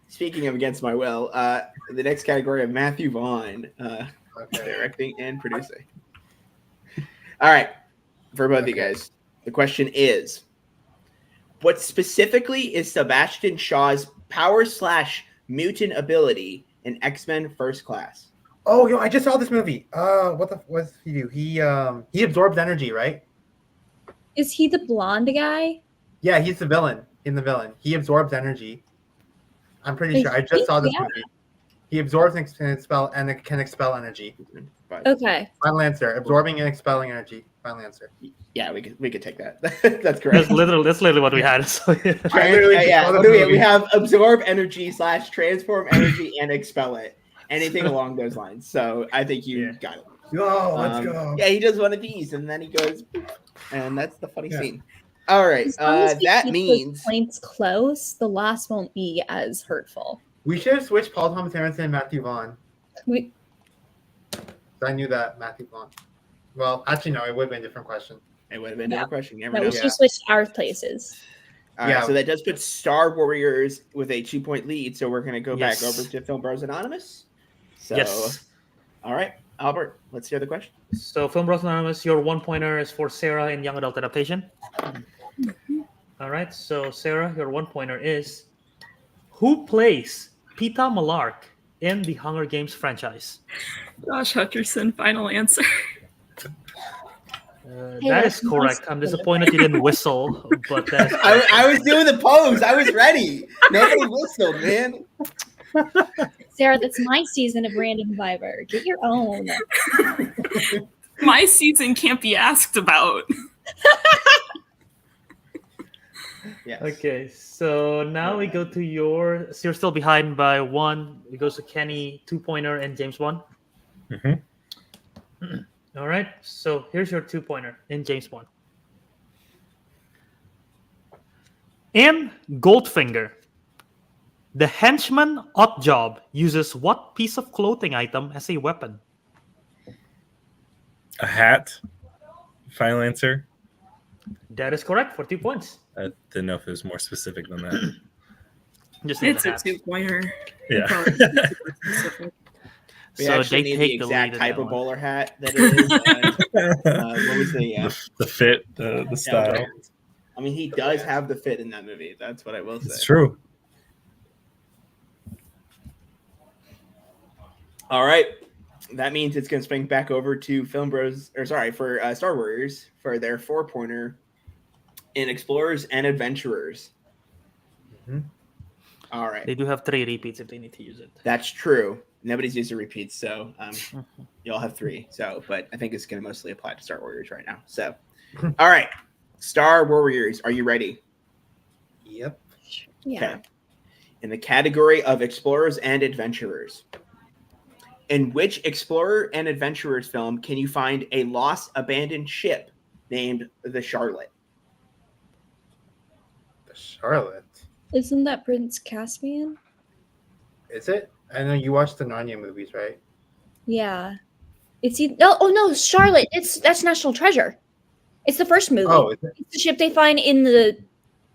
Speaking of against my will, the next category of Matthew Vaughn, Okay. directing and producing. All right, for both of you guys, the question is: what specifically is Sebastian Shaw's power/mutant ability in X-Men First Class? Oh, yo, I just saw this movie. What does he do? He absorbs energy, right? is he the blonde guy? Yeah, he's the villain. He absorbs energy. I'm pretty sure. I just saw this Yeah. movie. He absorbs and can expel energy. Okay. Final answer. Absorbing and expelling energy. Final answer. Yeah, we could take that. That's correct. That's literally what we had. So, yeah. I literally just Yeah, saw what this do we have? movie. We have absorb energy / transform energy and expel it. Anything along those lines. So I think you got it. Yo, let's go. Yeah, he does one of these, and then he goes, boop, and that's the funny Yeah. scene. All right, As long as we that keep those means points close, the loss won't be as hurtful. We should have switched Paul Thomas Anderson and Matthew Vaughn. We, I knew that Matthew Vaughn. Well, actually, no, it would have been a different question. it would have been a question. You never no, know. we should have switched our places. All right, Yeah. so that does put Star Warriors with a 2-point lead. So we're going to go back Yes. over to Film Bros Anonymous. So, Yes. all right, Albert, let's hear the question. So, Film Bros Anonymous, your 1-pointer is for Sarah in Young Adult Adaptation. All right, so Sarah, your 1-pointer is: who plays Peeta Mellark in the Hunger Games franchise? Josh Hutcherson, final answer. That is correct. I'm disappointed you didn't whistle, but that is I was doing the pose. I was ready. Nobody whistled, man. Sarah, that's my season of Random Viber. Get your own. My season can't be asked about. Yes. Okay, so now we go to your. So you're still behind by 1. It goes to Kenny, 2-pointer, and James 1. Mhm. All right, so here's your 2-pointer in James 1. In Goldfinger, the henchman Oddjob uses what piece of clothing item as a weapon? A hat. Final answer. That is correct for 2 points. I didn't know if it was more specific than that. Just need It's the a hat. 2-pointer. Yeah. We So actually they need take the the exact lead in type that of one. bowler hat that it is. What was The fit, the style. I mean, he does have the fit in that movie. That's what I will say. It's true. All right. That means it's going to swing back over to Film Bros, or sorry, for Star Warriors for their 4-pointer in Explorers and Adventurers. Mhm. All right. They do have 3 repeats if they need to use it. That's true. Nobody's used the repeats, so you all have 3. So, but I think it's going to mostly apply to Star Warriors right now. So, all right. Star Warriors, are you ready? Yep. Yeah. Okay. In the category of explorers and adventurers, in which explorer and adventurers film can you find a lost abandoned ship named the Charlotte? The Charlotte. Isn't that Prince Caspian? Is it? I know you watched the Narnia movies, right? Yeah. Oh no, Charlotte. That's National Treasure. It's the first movie. Oh, is it? It's the ship they find in the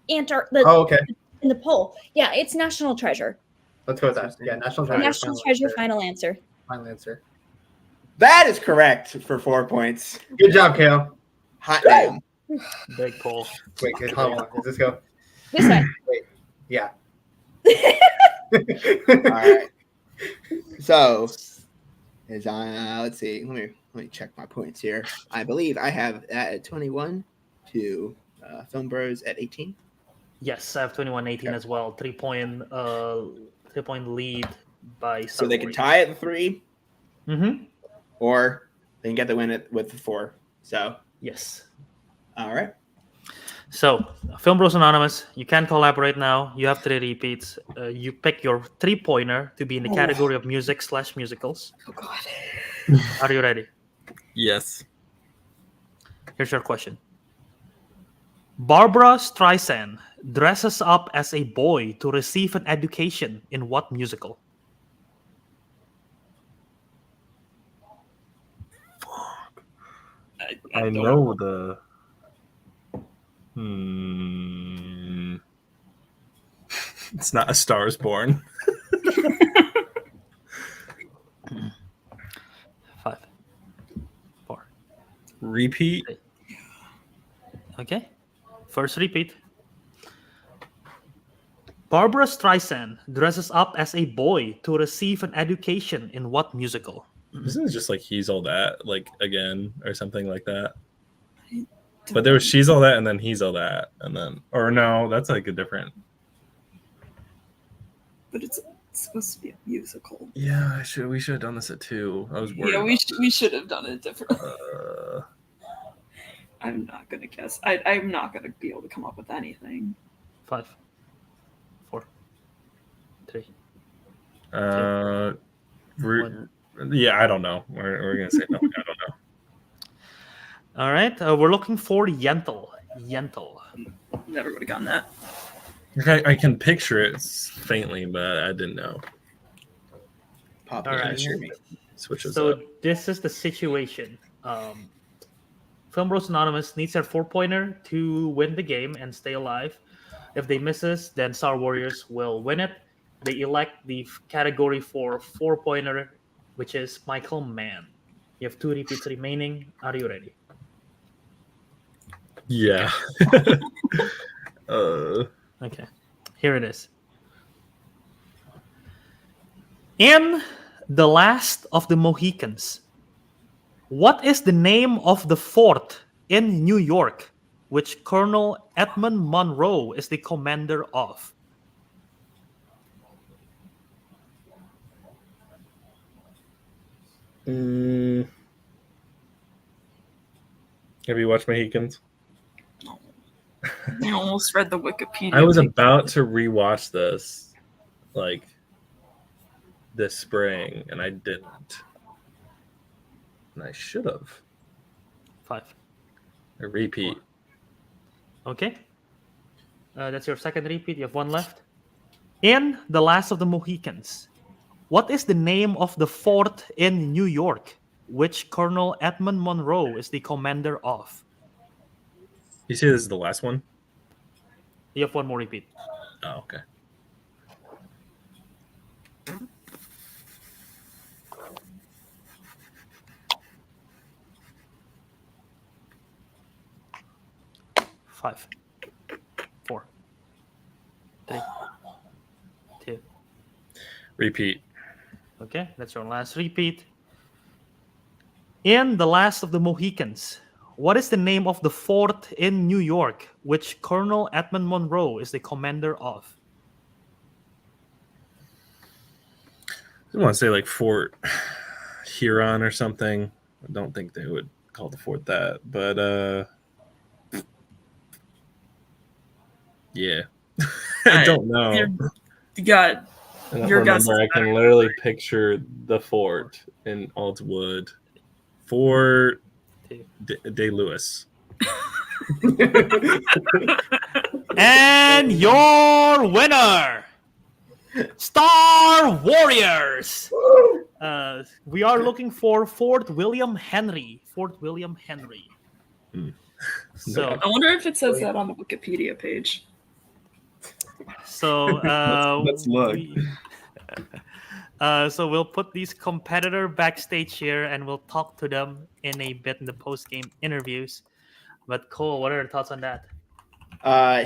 Oh, okay. in the pole. Yeah, it's National Treasure. Let's go with that. Yeah, National Treasure. National Treasure. Final answer. Final answer. That is correct for 4 points. Good job, Kale. Hot damn. Big pull. Wait, good. Hold on. Does this go? This way. Wait. Yeah. All right. So, let's see. Let me check my points here. I believe I have at 21 to Film Bros at 18. Yes, I have 21-18 as well. 3-point lead by So they can Starboard. tie at the 3, Mm-hmm. or they can get the win with the 4. So, Yes. all right. So, Film Bros Anonymous, you can collaborate now. You have 3 repeats. You pick your 3-pointer to be in the category of music/musicals. Oh God. Are you ready? Yes. Here's your question. Barbara Streisand dresses up as a boy to receive an education in what musical? I know the. It's not A Star Is Born. 5, 4. Repeat. Okay. First repeat. Barbara Streisand dresses up as a boy to receive an education in what musical? Isn't it just like He's All That, like again, or something like that? But there was She's All That and then He's All That. And then, or no, that's like a different. But it's supposed to be a musical. Yeah, we should have done this at 2. I was worried. Yeah, about we should have done it differently. Uh, I'm not gonna guess. I'm not gonna be able to come up with anything. 5, 4, 3. Yeah, I don't know. We're gonna say no. I don't know. All right. We're looking for Yentl. Yentl. Never would have gotten that. Okay, I can picture it faintly, but I didn't know. Pop All right. Switches So up. this is the situation. Film Bros Anonymous needs their 4-pointer to win the game and stay alive. If they misses, then Star Warriors will win it. They elect the category for 4-pointer, which is Michael Mann. You have 2 repeats remaining. Are you ready? Yeah. Okay. Here it is. In The Last of the Mohicans, what is the name of the fort in New York which Colonel Edmund Monroe is the commander of? Have you watched Mohicans? I almost read the Wikipedia. I was page. about to rewatch this, like, this spring, and I didn't. And I should have. 5. A repeat. Okay. That's your second repeat. You have 1 left. In The Last of the Mohicans, what is the name of the fort in New York which Colonel Edmund Monroe is the commander of? You say this is the last one? You have 1 more repeat. Oh, okay. Five, 4, 3, 2. Repeat. Okay, that's your last repeat. In The Last of the Mohicans, what is the name of the fort in New York which Colonel Edmund Monroe is the commander of? I want to say like Fort Huron or something. I don't think they would call the fort that, but Yeah. I don't know. You got Enough your guess remember, is I can better. literally picture the fort in Altwood for Day Lewis. And your winner, Star Warriors. We are looking for Fort William Henry. Fort William Henry. So, I wonder if it says that on the Wikipedia page. so Let's look. So we'll put these competitor backstage here, and we'll talk to them in a bit in the post game interviews. But Cole, what are your thoughts on that?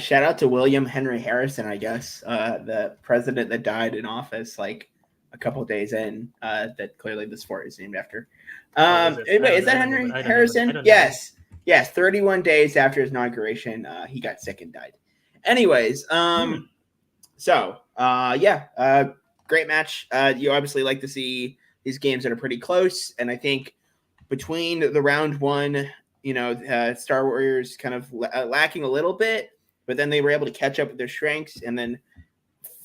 Shout out to William Henry Harrison, I guess, the president that died in office like a couple days in. That clearly this fort is named after. Anyway, is that Henry Harrison? Yes, yes. 31 days after his inauguration, he got sick and died. Anyways, great match. You obviously like to see these games that are pretty close, and I think between the round one, Star Warriors kind of lacking a little bit, but then they were able to catch up with their strengths, and then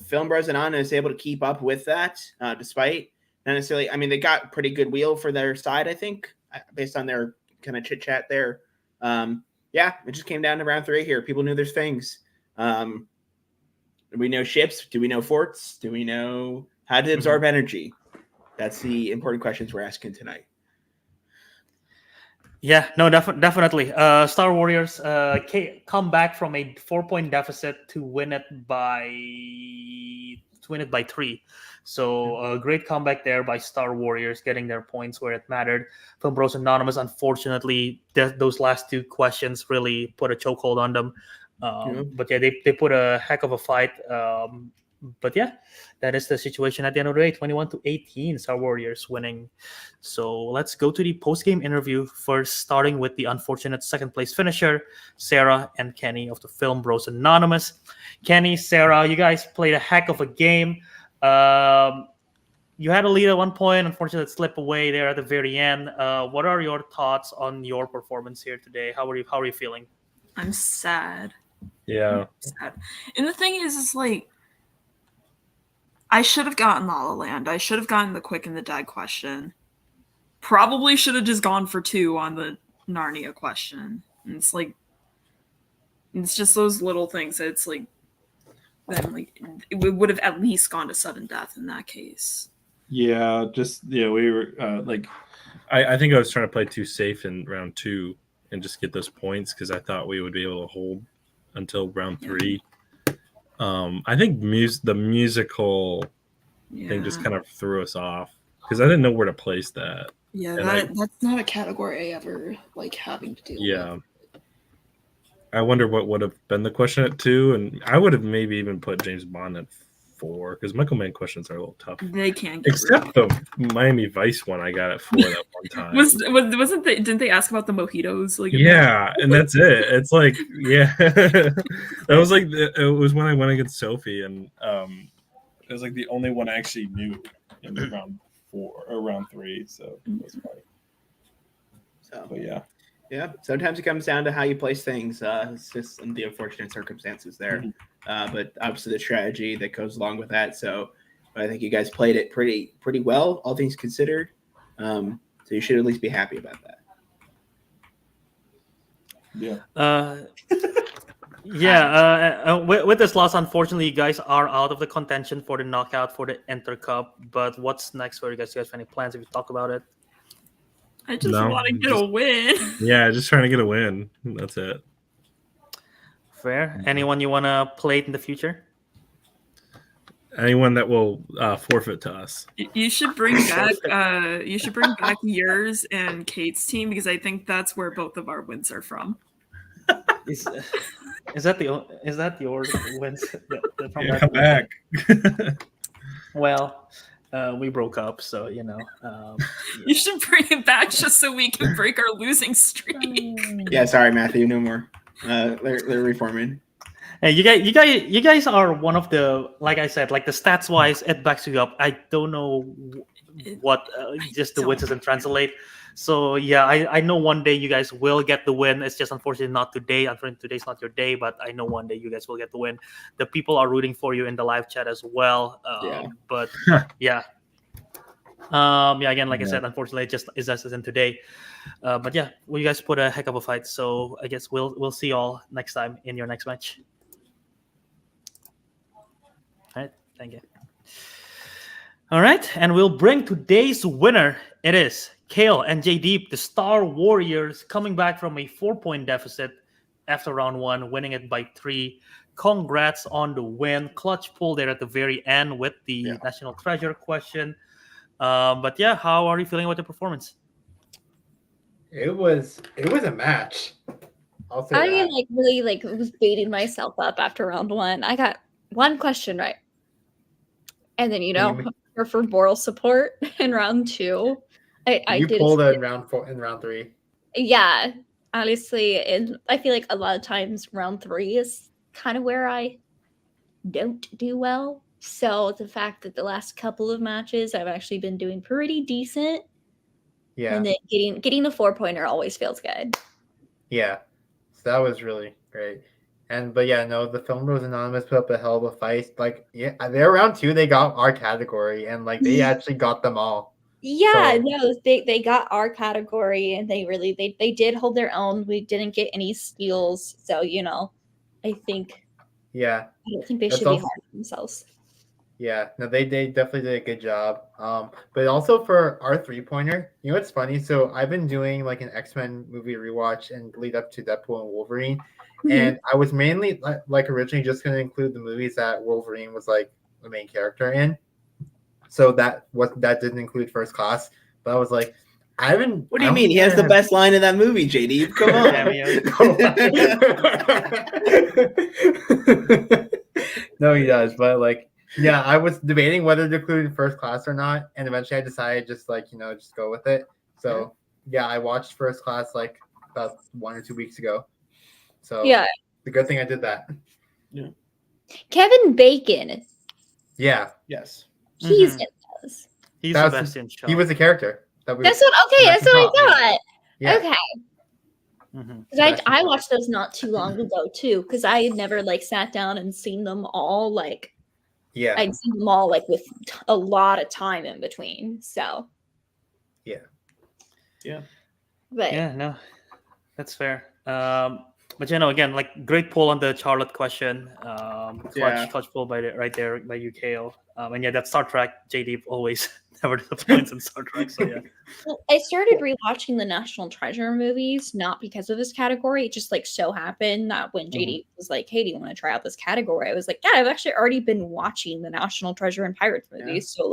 Film Bros and Anna is able to keep up with that, despite not necessarily. I mean, they got pretty good wheel for their side, I think, based on their kind of chit chat there. It just came down to round 3 here. People knew there's things. Do we know ships? Do we know forts? Do we know how to absorb energy? That's the important questions we're asking tonight. Yeah, no, definitely. Star Warriors come back from a 4-point deficit to win it by 3. So a great comeback there by Star Warriors, getting their points where it mattered. Film Bros Anonymous, unfortunately, those last 2 questions really put a chokehold on them. But yeah, they put a heck of a fight. But yeah, that is the situation at the end of the day. 21-18, Star Warriors winning. So let's go to the post-game interview first, starting with the unfortunate second place finisher, Sarah and Kenny of the Film Bros Anonymous. Kenny, Sarah, you guys played a heck of a game. You had a lead at one point. Unfortunately, it slipped away there at the very end. What are your thoughts on your performance here today? How are you feeling? I'm sad. Yeah. I'm sad. And the thing is like, I should have gotten La La Land. I should have gotten the quick and the dead question. Probably should have just gone for 2 on the Narnia question. And it's like, it's just those little things that it's like, then like it would have at least gone to sudden death in that case. Yeah, we were I think I was trying to play too safe in round 2 and just get those points because I thought we would be able to hold until round 3. I think the musical thing just kind of threw us off because I didn't know where to place that. Yeah, that's not a category I ever like having to deal with. Yeah. I wonder what would have been the question at 2, and I would have maybe even put James Bond at 4 because Michael Mann questions are a little tough. They can't get except the Miami Vice one I got at 4 that one time. Wasn't they? Didn't they ask about the mojitos? Like, yeah, and that's it. It's like, yeah, that was like it was when I went against Sophie, and it was like the only one I actually knew in round 4 or round 3. So it was funny. But yeah. Sometimes it comes down to how you place things. It's just the unfortunate circumstances there, but obviously the strategy that goes along with that. So I think you guys played it pretty well, all things considered. So you should at least be happy about that. Yeah. With this loss, unfortunately, you guys are out of the contention for the knockout for the InterCup. But what's next for you guys? Do you guys have any plans if you talk about it? I just want to get a win. Yeah, just trying to get a win. That's it. Fair. Anyone you want to play in the future? Anyone that will forfeit to us. You should bring back. You should bring back yours and Kate's team because I think that's where both of our wins are from. Is that your wins? Yeah, come back. Well, we broke up, so you know. You should bring it back just so we can break our losing streak. Yeah, sorry, Matthew. No more. They're reforming. Hey, you guys are one of the, like I said, like the stats wise, it backs you up. I don't know what just the wins doesn't translate. So yeah, I know one day you guys will get the win. It's just unfortunately not today. Unfortunately, today's not your day, but I know one day you guys will get the win. The people are rooting for you in the live chat as well. Yeah. But yeah. Yeah, again, like I said, unfortunately, it just is as in today. But yeah, well, you guys put a heck of a fight. So I guess we'll see y'all next time in your next match. All right, thank you. All right, and we'll bring today's winner. It is Kale and J Deep, the Star Warriors, coming back from a 4-point deficit after round one, winning it by 3. Congrats on the win. Clutch pull there at the very end with the National Treasure question. But yeah, how are you feeling about the performance? It was a match. I'll say I that. really was beating myself up after round one. I got one question right, and then for moral support in round two, I You did pulled it in round 4 in round 3. Yeah, honestly, and I feel like a lot of times round 3 is kind of where I don't do well. So the fact that the last couple of matches I've actually been doing pretty decent, Yeah. and then getting the 4-pointer always feels good. Yeah. So that was really great. But yeah, no, the Film Bros Anonymous put up a hell of a fight. Like, yeah, they're round 2, they got our category, and like they actually got them all. Yeah, So- no, they got our category, and they did hold their own. We didn't get any steals, so I think Yeah. I don't think they That's should be also- hard on themselves. Yeah, no, they definitely did a good job. But also for our 3-pointer, you know what's funny? So I've been doing like an X-Men movie rewatch and lead up to Deadpool and Wolverine, and I was mainly like originally just going to include the movies that Wolverine was like the main character in. So that didn't include First Class, but I was like, I haven't. What do you mean? He has the best line in that movie, JD. Come on. No, he does, but like. Yeah, I was debating whether to include First Class or not, and eventually I decided just just go with it. So yeah, I watched First Class like about 1 or 2 weeks ago. So Yeah, the good thing I did that. Yeah. Kevin Bacon. Yeah. Yes. He's in those. He's That the was- best in show. He was a character. That's what I thought. Yeah. Okay. Mhm. Because I watched those not too long ago too, because I had never sat down and seen them all Yeah. I'd seen them all with a lot of time in between. So Yeah. but Yeah, no, that's fair. But again, great pull on the Charlotte question. Clutch pull right there by UKO. And yeah, that Star Trek JD always never disappoints in Star Trek. So yeah. Well, I started rewatching the National Treasure movies not because of this category. It just so happened that when JD was like, "Hey, do you want to try out this category?" I was like, "Yeah, I've actually already been watching the National Treasure and Pirates movies, so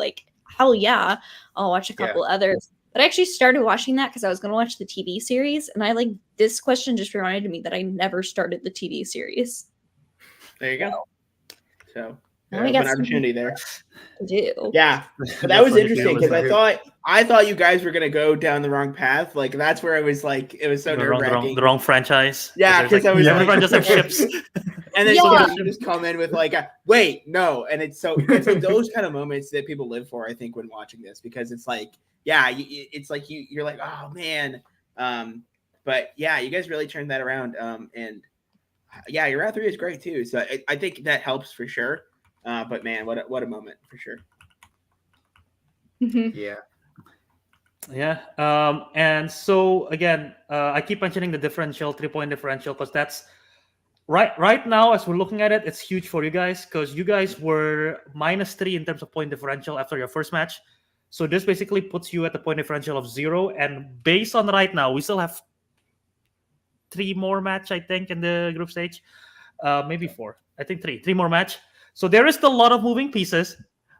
hell yeah, I'll watch a couple others." But I actually started watching that because I was going to watch the TV series, and this question just reminded me that I never started the TV series. There you go. So Now we an got opportunity there. To do. Yeah, but that was interesting because I thought you guys were gonna go down the wrong path. Like that's where I was it was so nerve-wracking. The wrong franchise. Yeah, because I was everyone just have ships. And then you just come in with wait, no, and it's those kind of moments that people live for. I think when watching this, because it's you're like, oh man, but yeah, you guys really turned that around. And yeah, your round 3 is great too. So I think that helps for sure. But man, what a moment for sure. Yeah. Yeah. And so again, I keep mentioning the differential, 3-point differential, because that's right now as we're looking at it, it's huge for you guys because you guys were -3 in terms of point differential after your first match. So this basically puts you at the point differential of 0. And based on right now, we still have 3 more match, I think, in the group stage. Maybe 4. I think 3 more match. So there is still a lot of moving pieces,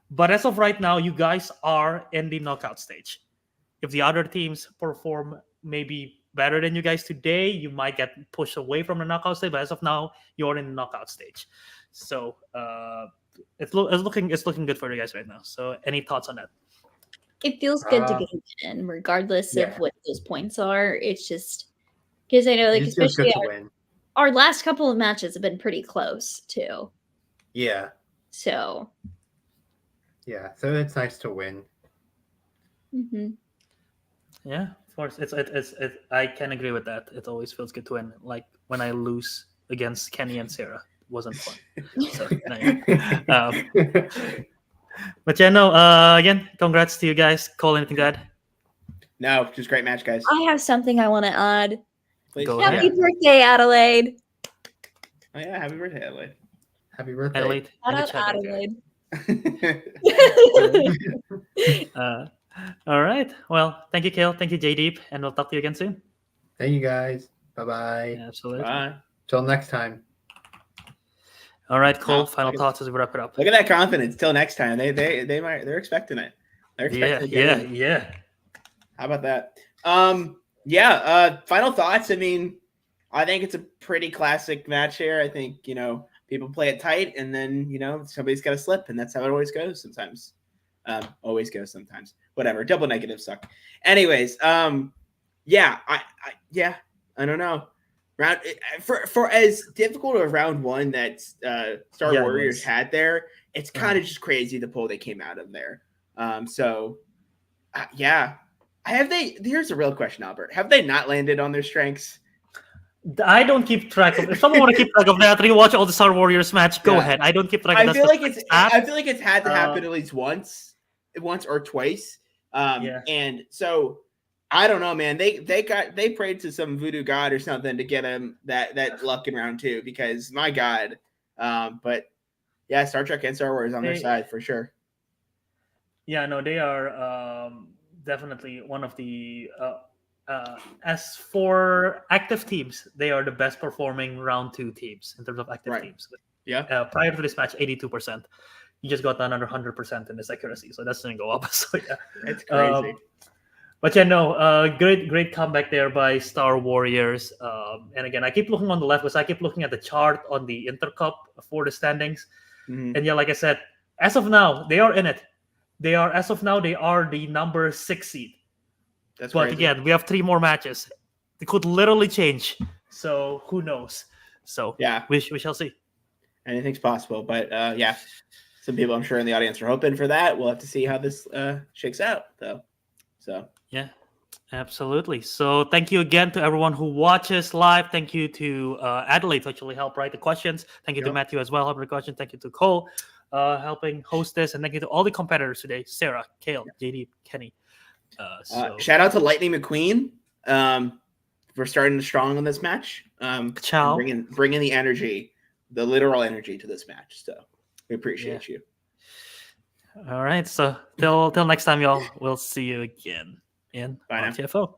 but as of right now, you guys are in the knockout stage. If the other teams perform maybe better than you guys today, you might get pushed away from the knockout stage. But as of now, you're in the knockout stage. So it's looking good for you guys right now. So any thoughts on that? It feels good to get in, regardless of what those points are. It's just because I know, especially our last couple of matches have been pretty close too. Yeah. So. Yeah, so it's nice to win. Mm-hmm. Yeah, Of course, I can agree with that. It always feels good to win. Like when I lose against Kenny and Sarah, it wasn't fun. So, no, yeah. But yeah, no. Again, congrats to you guys. Cole, anything to add? No, just great match, guys. I have something I want to add. Please. Go Happy ahead. birthday, Adelaide. Oh yeah, happy birthday, Adelaide. Happy birthday. Adelaide. Shout in the out chat right Adelaide. there. All right. Well, thank you, Kale. Thank you, JDeep, and we'll talk to you again soon. Thank you guys. Bye-bye. Absolutely. Bye. Till next time. All right, Cole. Oh, Final look at- thoughts as we wrap it up. Look at that confidence. Till next time. They're expecting it. They're expecting it. Yeah. How about that? Final thoughts. I mean, I think it's a pretty classic match here. I think, people play it tight and then, somebody's got to slip, and that's how it always goes sometimes. Whatever. Double negatives suck. Anyways, I don't know. For as difficult a round one that Star Yeah, it Warriors was. had there, it's kind of just crazy the pull they came out of there. Here's a real question, Albert. Have they not landed on their strengths? I don't keep track of. If someone want to keep track of that, rewatch all the Star Warriors match. Go Yeah. ahead. I don't keep track. I of feel that like it's had to happen at least once or twice. And so I don't know, man. They prayed to some voodoo god or something to get him that luck in round two, because my God. But yeah, Star Trek and Star Wars on their side for sure. Yeah, no, they are definitely one of the. As for active teams, they are the best performing round two teams in terms of active teams. Yeah. Prior to this match, 82%. You just got another 100% in this accuracy, so that's going to go up. So yeah, it's crazy. But yeah, no, great comeback there by Star Warriors. And again, I keep looking on the left because I keep looking at the chart on the InterCup for the standings. Mhm. And yeah, like I said, as of now, they are in it. They are the number 6 seed. But crazy. again, we have 3 more matches. It could literally change. So who knows? So yeah, we shall see. Anything's possible. But some people I'm sure in the audience are hoping for that. We'll have to see how this shakes out, though. So yeah, absolutely. So thank you again to everyone who watches live. Thank you to Adelaide to actually help write the questions. Thank you to Matthew as well, helping the question. Thank you to Cole, helping host this, and thank you to all the competitors today: Sarah, Kale, JD, Kenny. Shout out to Lightning McQueen for starting strong in this match. Ciao. Bringing the energy, the literal energy to this match. So we appreciate you. All right. So till next time, y'all. We'll see you again in RTFO.